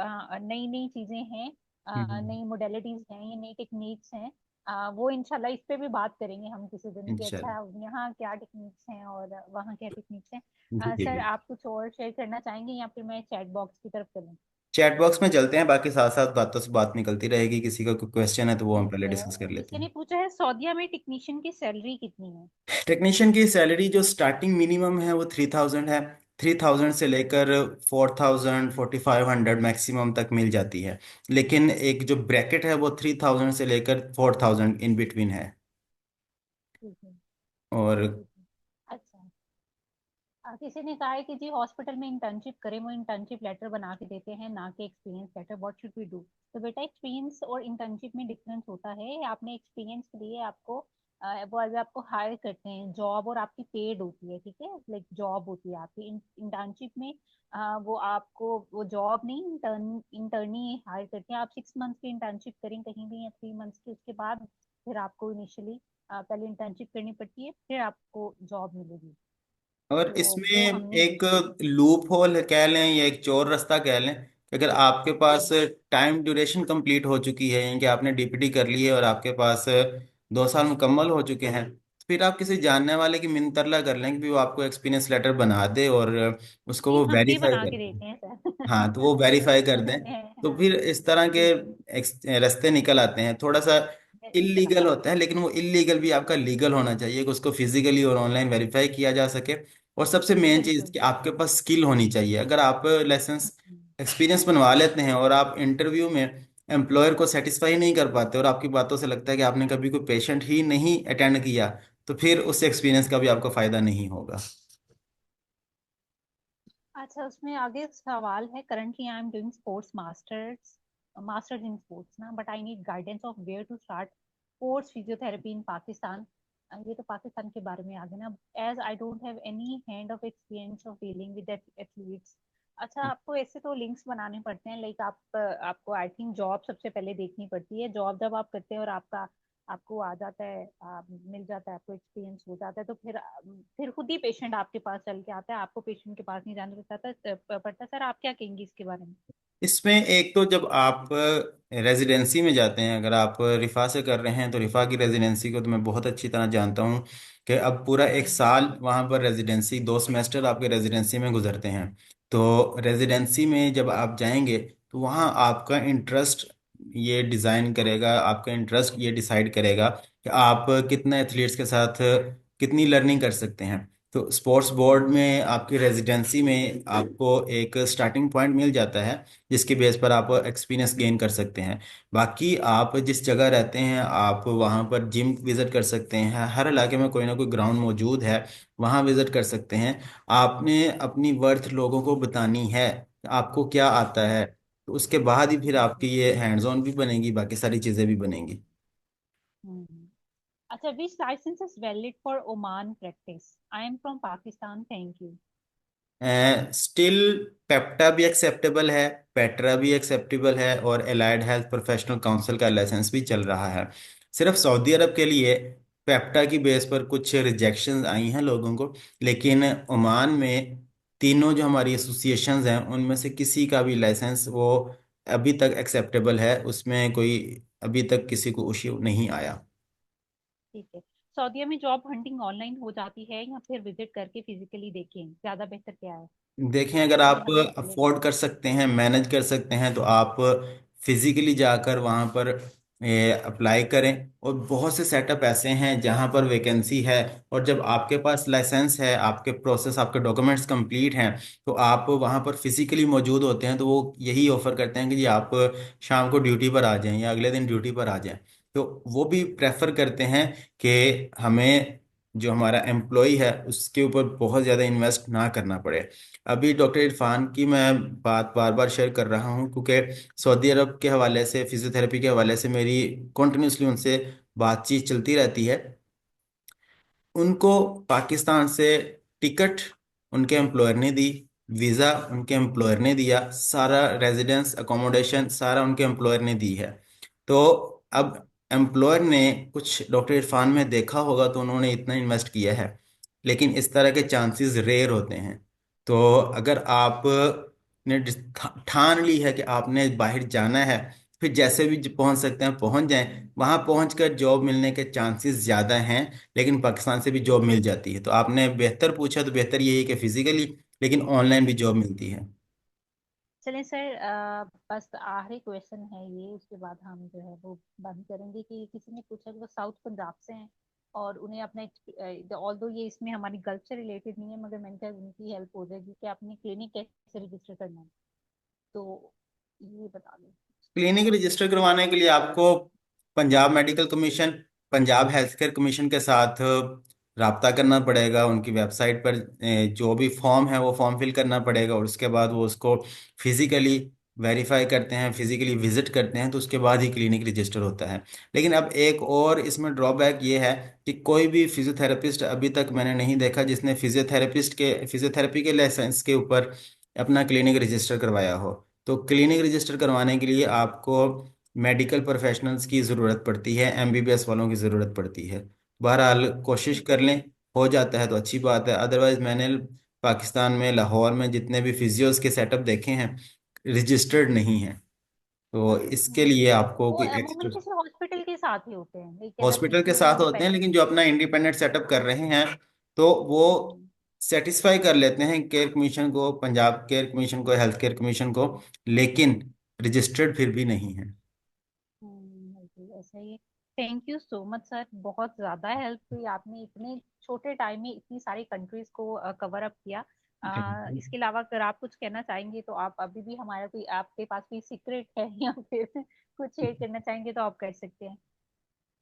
नई नई चीजें हैं, हम्म, नई मोडेलिटीज हैं या नई टेक्निक्स हैं, वो इंशाल्लाह इस पे भी बात करेंगे हम किसी दिन कि अच्छा इंशाल्लाह। यहाँ क्या टेक्निक्स हैं और वहाँ क्या टेक्निक्स हैं। जी जी सर बिल्कुल। आप कुछ और शेयर करना चाहेंगे या फिर मैं चैट बॉक्स की तरफ चलूँ? चैट बॉक्स में चलते हैं, बाकी साथ साथ बातों से बात निकलती रहेगी, किसी का कोई क्वेश्चन है तो वो हम ठीक पहले है। डिस्कस कर लेते किसी हैं। ने पूछा है सऊदीया में टेक्नीशियन की सैलरी कितनी है? टेक्नीशियन की सैलरी जो स्टार्टिंग मिनिमम है वो 3000 है। 3000 से लेकर 4000 4500 मैक्सिमम तक मिल जाती है। लेकिन एक जो ब्रैकेट है वो 3000 से लेकर 4000 इन बिटवीन है। ठीक है। और ठीक है। अच्छा। किसी ने कहा है कि जी हॉस्पिटल में इंटर्नशिप करें, वो इंटर्नशिप लेटर बना के देते हैं ना कि experience letter, what should we do? तो बेटा एक्सपीरियंस और इंटर्नशिप में डिफरेंस होता है। आपने एक्सपीरियंस के लिए आपको वो आज आपको हायर करते हैं जॉब, और आपकी पेड होती है, ठीक है, लाइक जॉब होती है आपकी। इंटर्नशिप में वो आपको वो जॉब नहीं, इंटर्नी हायर करते हैं। आप 6 मंथ्स की इंटर्नशिप करें कहीं भी या 3 मंथ्स की, उसके बाद फिर आपको इनिशियली पहले इंटर्नशिप करनी पड़ती है, फिर आपको जॉब मिलेगी। और तो इसमें वो हमने एक लूप होल कह लें या एक चोर रास्ता कह लें कि अगर आपके पास टाइम ड्यूरेशन कंप्लीट हो चुकी है, यानी कि आपने डीपीटी कर ली है और आपके पास 2 साल मुकम्मल हो चुके हैं, तो फिर आप किसी जानने वाले की मिन्नतरला कर लें कि भी वो आपको एक्सपीरियंस लेटर बना दे और उसको नहीं, वो हम भी वेरीफाई बना कर के दे। देते हैं सर। हाँ, तो वो वेरीफाई कर दें। तो हाँ। फिर इस तरह के बिल्कुल। रास्ते निकल आते हैं। थोड़ा सा निकल इलीगल आते हैं। होता है, लेकिन वो इलीगल भी आपका लीगल होना चाहिए कि उसको फिजिकली और ऑनलाइन वेरीफाई किया जा सके। और सबसे मेन चीज़ बिल्कुल। कि आपके पास स्किल होनी चाहिए। अगर आप लाइसेंस हम्म। एक्सपीरियंस बनवा लेते हैं और आप इंटरव्यू में एम्प्लॉयर को सेटिस्फाई नहीं कर पाते और आपकी बातों से लगता है कि आपने कभी कोई पेशेंट ही नहीं अटेंड किया, तो फिर उस एक्सपीरियंस का भी आपको फायदा नहीं होगा। अच्छा, उसमें आगे सवाल है, currently I am doing sports masters, masters in sports ना, but I need guidance of where to start sports physiotherapy in Pakistan. ये तो पाकिस्तान के बारे में आ गया ना। As I don't have any hand of experience of dealing with athletes. अच्छा, आपको ऐसे तो लिंक्स बनाने पड़ते हैं, लाइक आप आपको आई थिंक जॉब सबसे पहले देखनी पड़ती है। जॉब जब आप करते हैं और आपका आपको आ जाता है, मिल जाता है, आपको एक्सपीरियंस हो जाता है, तो फिर खुद ही पेशेंट आपके पास चल के आता है, आपको पेशेंट के पास नहीं जाना पड़ता। सर आप क्या कहेंगे इसके बारे में? इसमें एक तो जब आप रेजिडेंसी में जाते हैं, अगर आप रिफ़ा से कर रहे हैं तो रिफ़ा की रेजिडेंसी को तो मैं बहुत अच्छी तरह जानता हूँ कि अब पूरा एक हम्म। साल वहाँ पर रेजिडेंसी, 2 सेमेस्टर आपके रेजिडेंसी में गुजरते हैं। तो रेजिडेंसी में जब आप जाएंगे तो वहाँ आपका इंटरेस्ट ये डिज़ाइन करेगा, आपका इंटरेस्ट ये डिसाइड करेगा कि आप कितने एथलीट्स के साथ कितनी लर्निंग कर सकते हैं। तो स्पोर्ट्स बोर्ड में आपकी रेजिडेंसी में आपको एक स्टार्टिंग पॉइंट मिल जाता है जिसकी बेस पर आप एक्सपीरियंस गेन कर सकते हैं। बाकी आप जिस जगह रहते हैं आप वहाँ पर जिम विजिट कर सकते हैं, हर इलाके में कोई ना कोई ग्राउंड मौजूद है, वहाँ विजिट कर सकते हैं। आपने अपनी वर्थ लोगों को बतानी है, आपको क्या आता है, तो उसके बाद ही फिर आपकी ये हैंड्स ऑन भी बनेगी, बाकी सारी चीज़ें भी बनेंगी। हम्म। अच्छा, which licence is valid for Oman practice? I am from Pakistan, thank you. Still पेप्टा भी एक्सेप्टेबल है, पेट्रा भी एक्सेप्टेबल है और एलाइड हेल्थ प्रोफेशनल काउंसिल का लाइसेंस भी चल रहा है। सिर्फ सऊदी अरब के लिए पेप्टा की बेस पर कुछ रिजेक्शंस आई हैं लोगों को, लेकिन ओमान में तीनों जो हमारी एसोसिएशंस हैं उनमें से किसी का भी लाइसेंस वो अभी तक एक्सेप्टेबल है, उसमें कोई अभी तक किसी को इश्यू नहीं आया। ठीक है। सऊदीया में जॉब हंटिंग ऑनलाइन हो जाती है या फिर विजिट करके फिजिकली देखें, ज्यादा बेहतर क्या है? देखें, अगर ये आप हमें पहले। अफोर्ड कर सकते हैं, मैनेज कर सकते हैं, तो आप फिजिकली जाकर वहाँ पर अप्लाई करें। और बहुत से सेटअप ऐसे हैं जहाँ पर वैकेंसी है, और जब आपके पास लाइसेंस है, आपके प्रोसेस, आपके डॉक्यूमेंट्स कंप्लीट हैं, तो आप वहाँ पर फिजिकली मौजूद होते हैं, तो वो यही ऑफर करते हैं कि जी आप शाम को ड्यूटी पर आ जाएं या अगले दिन ड्यूटी पर आ जाएं। तो वो भी प्रेफर करते हैं कि हमें जो हमारा एम्प्लॉय है उसके ऊपर बहुत ज़्यादा इन्वेस्ट ना करना पड़े। अभी डॉक्टर इरफान की मैं बात बार बार शेयर कर रहा हूँ क्योंकि सऊदी अरब के हवाले से, फिजियोथेरेपी के हवाले से मेरी कॉन्टिन्यूसली उनसे बातचीत चलती रहती है। उनको पाकिस्तान से टिकट उनके एम्प्लॉयर ने दी, वीज़ा उनके एम्प्लॉयर ने दिया, सारा रेजिडेंस अकोमोडेशन सारा उनके एम्प्लॉयर ने दी है। तो अब एम्प्लॉयर ने कुछ डॉक्टर इरफान में देखा होगा तो उन्होंने इतना इन्वेस्ट किया है, लेकिन इस तरह के चांसेस रेयर होते हैं। तो अगर आप ने ठान ली है कि आपने बाहर जाना है, फिर जैसे भी पहुंच सकते हैं पहुंच जाएं, वहां पहुंचकर जॉब मिलने के चांसेस ज़्यादा हैं। लेकिन पाकिस्तान से भी जॉब मिल जाती है। तो आपने बेहतर पूछा, तो बेहतर यही है कि फिजिकली, लेकिन ऑनलाइन भी जॉब मिलती है। चलें सर, बस आखिरी क्वेश्चन है ये, उसके बाद हम जो है वो बंद करेंगे। कि किसी ने पूछा कि वो साउथ पंजाब से हैं और उन्हें अपना, ऑल दो ये इसमें हमारी गल्फ से रिलेटेड नहीं है, मगर मैंने कहा उनकी हेल्प हो जाएगी कि आपने क्लिनिक कैसे रजिस्टर करना है, तो ये बता दें। क्लिनिक रजिस्टर करवाने के लिए आपको Punjab medical commission, Punjab health care commission के साथ राब्ता करना पड़ेगा। उनकी वेबसाइट पर जो भी फॉर्म है वो फॉर्म फिल करना पड़ेगा, और उसके बाद वो उसको फिजिकली वेरीफाई करते हैं, फिजिकली विजिट करते हैं, तो उसके बाद ही क्लिनिक रजिस्टर होता है। लेकिन अब एक और इसमें ड्रॉबैक ये है कि कोई भी फिजियोथेरेपिस्ट अभी तक मैंने नहीं देखा जिसने फिजियोथेरेपी के लाइसेंस के ऊपर अपना क्लिनिक रजिस्टर करवाया हो। तो क्लिनिक रजिस्टर करवाने के लिए आपको मेडिकल प्रोफेशनल्स की ज़रूरत पड़ती है, एमबीबीएस वालों की ज़रूरत पड़ती है। बहरहाल कोशिश कर लें, हो जाता है तो अच्छी बात है। अदरवाइज मैंने पाकिस्तान में लाहौर में जितने भी फिजियोज के सेटअप देखे हैं, रजिस्टर्ड नहीं हैं। तो इसके लिए आपको वो कोई अमूमन एक्स्ट्रा किसी हॉस्पिटल के साथ ही होते हैं, एक अलग हॉस्पिटल के किसी साथ होते हैं, इंडिपेंडेंट। लेकिन जो अपना इंडिपेंडेंट सेटअप कर रहे हैं तो वो सेटिस्फाई कर लेते हैं केयर कमीशन को, पंजाब केयर कमीशन को, हेल्थ केयर कमीशन को, लेकिन रजिस्टर्ड फिर भी नहीं है। ऐसा ही। Thank you so much sir, बहुत ज्यादा हेल्प हुई आपने, इतने छोटे टाइम में इतनी सारी कंट्रीज को कवर अप किया। इसके अलावा अगर आप कुछ कहना चाहेंगे तो आप अभी भी, हमारा कोई आपके पास कोई सीक्रेट है या फिर कुछ शेयर करना चाहेंगे तो आप कर सकते हैं।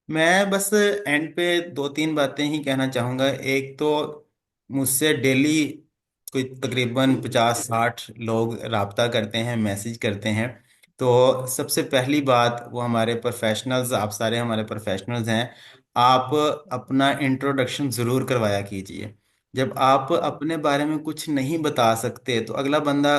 मैं बस एंड पे दो तीन बातें ही कहना चाहूँगा। एक तो मुझसे डेली कोई तकरीबन 50-60 लोग राब्ता करते हैं, मैसेज करते हैं। तो सबसे पहली बात, वो हमारे प्रोफेशनल्स, आप सारे हमारे प्रोफेशनल्स हैं, आप अपना इंट्रोडक्शन ज़रूर करवाया कीजिए। जब आप अपने बारे में कुछ नहीं बता सकते तो अगला बंदा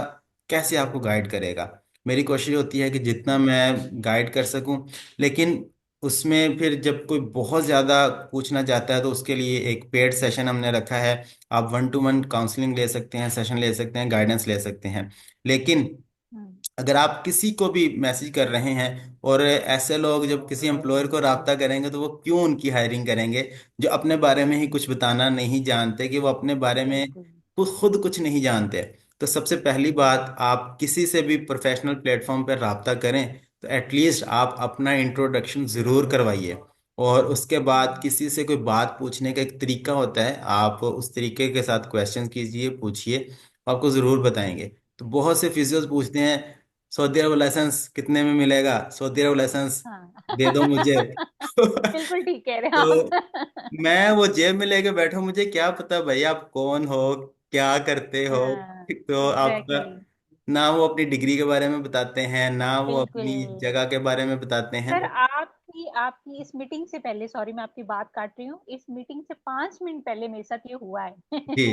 कैसे आपको गाइड करेगा। मेरी कोशिश होती है कि जितना मैं गाइड कर सकूं, लेकिन उसमें फिर जब कोई बहुत ज़्यादा पूछना चाहता है तो उसके लिए एक पेड सेशन हमने रखा है। आप 1-to-1 काउंसलिंग ले सकते हैं, सेशन ले सकते हैं, गाइडेंस ले सकते हैं। लेकिन हम्म। अगर आप किसी को भी मैसेज कर रहे हैं, और ऐसे लोग जब किसी एम्प्लॉयर को राब्ता करेंगे तो वो क्यों उनकी हायरिंग करेंगे जो अपने बारे में ही कुछ बताना नहीं जानते, कि वो अपने बारे में बिल्कुल। खुद कुछ नहीं जानते। तो सबसे पहली बात, आप किसी से भी प्रोफेशनल प्लेटफॉर्म पर राब्ता करें तो एटलीस्ट आप अपना इंट्रोडक्शन ज़रूर करवाइए। और उसके बाद हम्म। किसी से कोई बात पूछने का एक तरीका होता है, आप उस तरीके के साथ क्वेश्चन कीजिए, पूछिए, आपको ज़रूर बताएंगे। तो बहुत से फिजियोज पूछते हैं, सऊदी अरब लाइसेंस कितने में मिलेगा, सऊदी अरब लाइसेंस हाँ। दे दो मुझे। बिल्कुल ठीक कह रहे हैं तो आप। मैं वो जेब में लेके बैठा हूं, मुझे क्या पता भाई आप कौन हो, क्या करते हो। हाँ। तो आपका एग्जैक्टली। ना वो अपनी डिग्री के बारे में बताते हैं, ना वो बिल्कुल। अपनी जगह के बारे में बताते हैं। सर आपकी आपकी इस मीटिंग से पहले, सॉरी मैं आपकी बात काट रही हूँ, इस मीटिंग से 5 मिनट पहले मेरे साथ ये हुआ है। जी,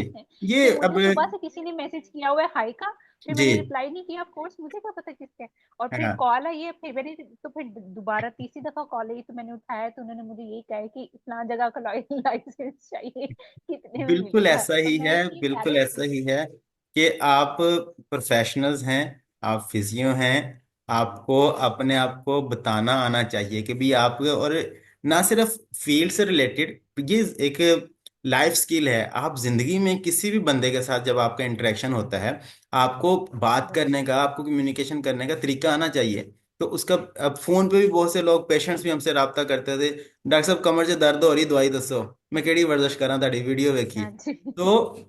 ये कि अब, मुझे सुबह से किसी ने मैसेज किया हुआ है हाई का, फिर जी, मैंने रिप्लाई नहीं किया, ऑफ कोर्स मुझे क्या पता किसका है। और फिर हाँ, कॉल आई है, फिर मैंने, तो फिर दोबारा तीसरी दफा कॉल आई तो मैंने उठाया, तो उन्होंने मुझे यही कहा है कि इतना जगह का लाइसेंस चाहिए, कितने में बिल्कुल मिलेगा, ऐसा तो ही मैं है, इसलिए बिल्कुल पहले से ऐसा ही है कि आप प्रोफेशनल्स हैं, आप फिजियो हैं, आपको अपने आप को बताना आना चाहिए कि भी आप, और ना सिर्फ फील्ड से रिलेटेड, ये एक लाइफ स्किल है। आप जिंदगी में किसी भी बंदे के साथ जब आपका इंटरेक्शन होता है, आपको बात करने का, आपको कम्युनिकेशन करने का तरीका आना चाहिए। तो उसका, अब फोन पे भी बहुत से लोग, पेशेंट्स भी हमसे रब्ता करते थे, डॉक्टर साहब कमर से दर्द हो रही, दवाई दसो, मैं केड़ी वर्जिश करा, ਤੁਹਾਡੀ वीडियो वेखी। हाँ जी। तो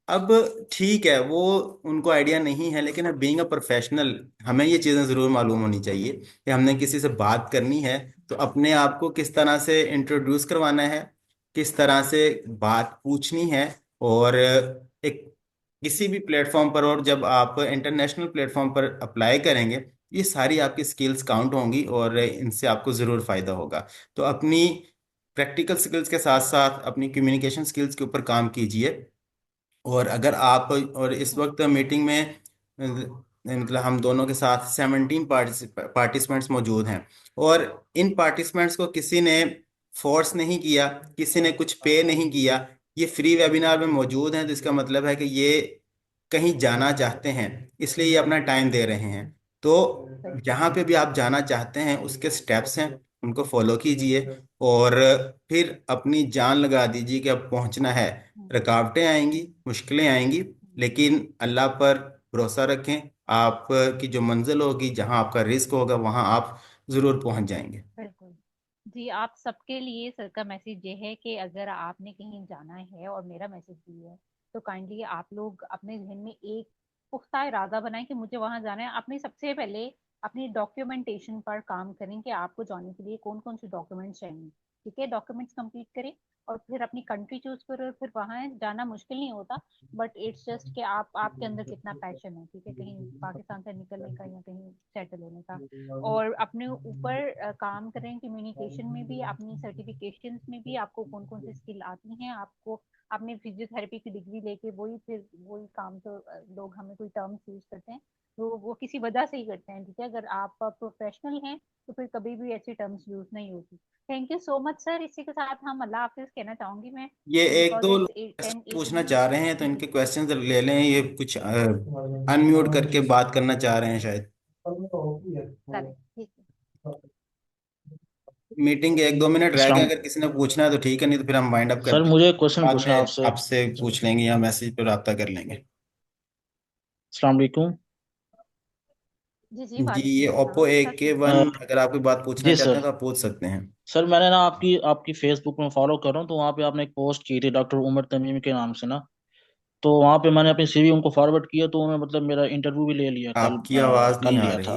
अब ठीक है, वो उनको आइडिया नहीं है, लेकिन अब बीइंग अ प्रोफेशनल हमें ये चीज़ें ज़रूर मालूम होनी चाहिए कि हमने किसी से बात करनी है तो अपने आप को किस तरह से इंट्रोड्यूस करवाना है, किस तरह से बात पूछनी है। और एक किसी भी प्लेटफॉर्म पर, और जब आप इंटरनेशनल प्लेटफॉर्म पर अप्लाई करेंगे, ये सारी आपकी स्किल्स काउंट होंगी और इनसे आपको ज़रूर फायदा होगा। तो अपनी प्रैक्टिकल स्किल्स के साथ साथ अपनी कम्युनिकेशन स्किल्स के ऊपर काम कीजिए। और अगर आप, और इस वक्त मीटिंग में मतलब हम दोनों के साथ 17 पार्टिसिपेंट्स मौजूद हैं, और इन पार्टिसिपेंट्स को किसी ने फोर्स नहीं किया, किसी ने कुछ पे नहीं किया। ये फ्री वेबिनार में मौजूद हैं, तो इसका मतलब है कि ये कहीं जाना चाहते हैं, इसलिए ये अपना टाइम दे रहे हैं। तो सही। जहाँ पे भी आप जाना चाहते हैं उसके स्टेप्स हैं, उनको फॉलो कीजिए, और फिर अपनी जान लगा दीजिए कि अब पहुंचना है। हम्म, रुकावटें आएंगी, मुश्किलें आएंगी, हम्म, लेकिन अल्लाह पर भरोसा रखें। आपकी जो मंजिल होगी, जहाँ आपका रिस्क होगा, वहाँ आप ज़रूर पहुंच जाएंगे। बिल्कुल। जी, आप सबके लिए सर का मैसेज ये है कि अगर आपने कहीं जाना है, और मेरा मैसेज भी है, तो काइंडली आप लोग अपने जहन में एक पुख्ता इरादा बनाएं कि मुझे वहां जाना है। अपनी सबसे पहले अपनी डॉक्यूमेंटेशन पर काम करें कि आपको जाने के लिए कौन कौन से डॉक्यूमेंट्स चाहिए। ठीक है, डॉक्यूमेंट्स कंप्लीट करें और फिर अपनी कंट्री चूज करो, और फिर वहां जाना मुश्किल नहीं होता। बट इट्स जस्ट कि आप आपके अंदर कितना पैशन है, ठीक है, कहीं पाकिस्तान से निकलने का या कहीं सेटल होने का। और अपने ऊपर काम करें, कम्युनिकेशन में भी, अपनी सर्टिफिकेशंस में भी आपको कौन कौन सी स्किल आती हैं आपको। आपने फिजियोथेरेपी की डिग्री लेके वही, फिर वही काम, तो लोग हमें कोई टर्म्स यूज करते हैं, वो किसी वजह से ही करते हैं, ठीक है। अगर आप प्रोफेशनल हैं तो फिर कभी भी ऐसी टर्म्स यूज नहीं होती। Thank you so much sir. इसी के साथ हम अल्लाह हाफिज कहना चाहूंगी मैं, ये एक बिकॉज दो इट्स लोग 10:18। पूछना चाह रहे हैं, तो जी इनके क्वेश्चंस ले लें। ये कुछ अनम्यूट करके बात करना चाह रहे हैं शायद। करें, ठीक है। मीटिंग के 1-2 मिनट रह गए, अस्सलाम अगर किसी ने पूछना है तो ठीक है, नहीं तो फिर हम वाइंड अप सर, करते हैं। मुझे एक क्वेश्चन बाद पूछना है में आपसे। आपसे पूछ लेंगे या मैसेज पर रब्ता कर लेंगे। अस्सलाम वालेकुम। जी जी, जी, ये वालेकुम ओप्पो सलाम ए सर, के पूछिए। वन अगर आप कोई बात पूछना जी चाहते हैं सर। तो आप पूछ सकते हैं। सर, मैंने ना आपकी आपकी फेसबुक में फॉलो कर रहा हूँ, तो वहाँ पे आपने एक पोस्ट की थी डॉक्टर उमर तमीम के नाम से ना। तो वहाँ पे मैंने अपनी सीवी उनको फॉरवर्ड किया, तो उन्होंने मतलब मेरा इंटरव्यू भी ले लिया, आपकी आवाज़ कल नहीं आ लिया रही। था।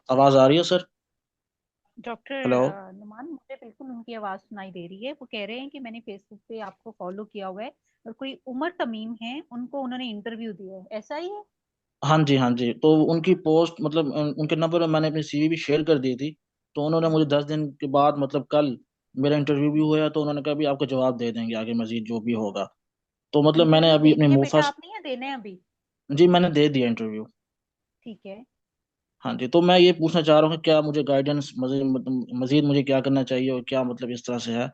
आवाज़ आ रही है सर? Doctor hello. नुमान, मुझे बिल्कुल उनकी आवाज सुनाई दे रही है। वो कह रहे हैं कि मैंने फेसबुक पे आपको फॉलो किया हुआ है, और कोई उमर तमीम है, उनको उन्होंने इंटरव्यू दिया है, ऐसा ही है? हाँ जी, हाँ जी। तो उनकी पोस्ट मतलब उनके नंबर में मैंने अपनी सीवी भी शेयर कर दी थी। तो उन्होंने मुझे हम्म, 10 दिन के बाद मतलब कल मेरा इंटरव्यू भी हुआ, तो उन्होंने कहा भी आपको जवाब दे देंगे आगे मजीद जो भी होगा। तो मतलब मैंने इंटरव्यू अभी दे अपने दिया बेटा मुफास आपने या देने हैं अभी? जी, मैंने दे दिया इंटरव्यू। ठीक है। हाँ जी। तो मैं ये पूछना चाह रहा हूँ कि क्या मुझे गाइडेंस मजीद मजीद मुझे क्या करना चाहिए और क्या मतलब इस तरह से है,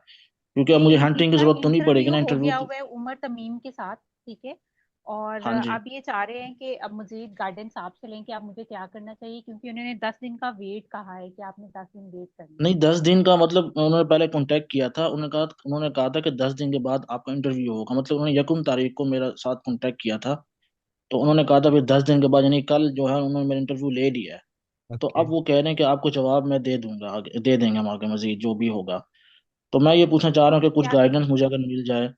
क्योंकि अब जी, मुझे हंटिंग की इनका जरूरत तो नहीं पड़ेगी इंटरव्यू ना हो इंटरव्यू गया की। हुआ है उमर तमीम के साथ, ठीक है। और हाँ जी। अब ये चाह रहे हैं कि अब मजीद गाइडेंस आपसे लें कि आप मुझे क्या करना चाहिए, क्योंकि उन्होंने 10 दिन का वेट कहा है कि आपने 10 दिन वेट करना है। नहीं, 10 दिन का मतलब उन्होंने पहले कांटेक्ट किया था, उन्होंने कहा था कि 10 दिन के बाद आपका इंटरव्यू होगा। मतलब उन्होंने 1 तारीख को मेरा साथ कांटेक्ट किया था। तो उन्होंने कहा था फिर 10 दिन के बाद, यानी कल जो है उन्होंने मेरा इंटरव्यू ले लिया है। तो ओके। अब वो कह रहे हैं कि आपको जवाब मैं दे दूंगा, आगे दे देंगे हम आगे मजीद जो भी होगा। तो मैं ये पूछना चाह रहा हूँ कि कुछ क्या गाइडेंस मुझे अगर मिल जाए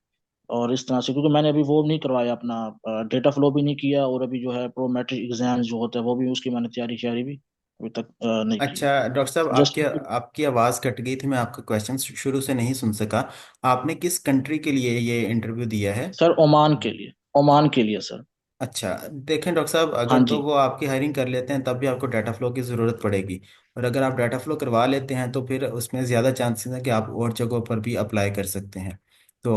और इस तरह से, क्योंकि मैंने अभी वो नहीं करवाया अपना डेटा फ्लो भी नहीं किया, और अभी जो है प्रो मैट्रिक एग्जाम जो होता है वो भी, उसकी मैंने तैयारी श्यारी भी अभी तक नहीं की। अच्छा डॉक्टर साहब, जस्ट। आपकी आपकी आवाज़ कट गई थी, मैं आपका क्वेश्चन शुरू से नहीं सुन सका। आपने किस कंट्री के लिए ये इंटरव्यू दिया है? सर, ओमान के लिए, ओमान के लिए सर। अच्छा, देखें डॉक्टर साहब, हाँ अगर तो जी। वो आपकी हायरिंग कर लेते हैं तब भी आपको डाटा फ्लो की ज़रूरत पड़ेगी। और अगर आप डाटा फ्लो करवा लेते हैं तो फिर उसमें ज़्यादा चांसेस हैं कि आप और जगहों पर भी अप्लाई कर सकते हैं। तो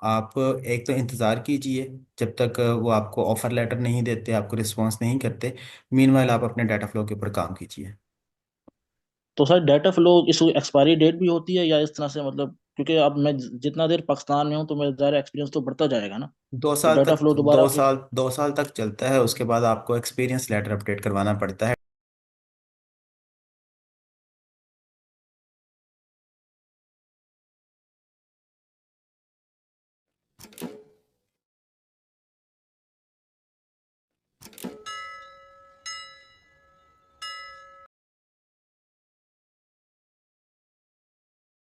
आप एक तो इंतज़ार कीजिए जब तक वो आपको ऑफ़र लेटर नहीं देते, आपको रिस्पॉन्स नहीं करते। मीनवाइल आप अपने डाटा फ्लो के ऊपर काम कीजिए। तो सर, डाटा फ्लो इसकी एक्सपायरी डेट भी होती है या इस तरह से, मतलब क्योंकि अब मैं जितना देर पाकिस्तान में हूँ तो मेरा ज़्यादा एक्सपीरियंस तो बढ़ता जाएगा ना। दो तो साल डाटा तक फ्लो दोबारा दो फिर। साल 2 साल तक चलता है, उसके बाद आपको एक्सपीरियंस लेटर अपडेट करवाना पड़ता है।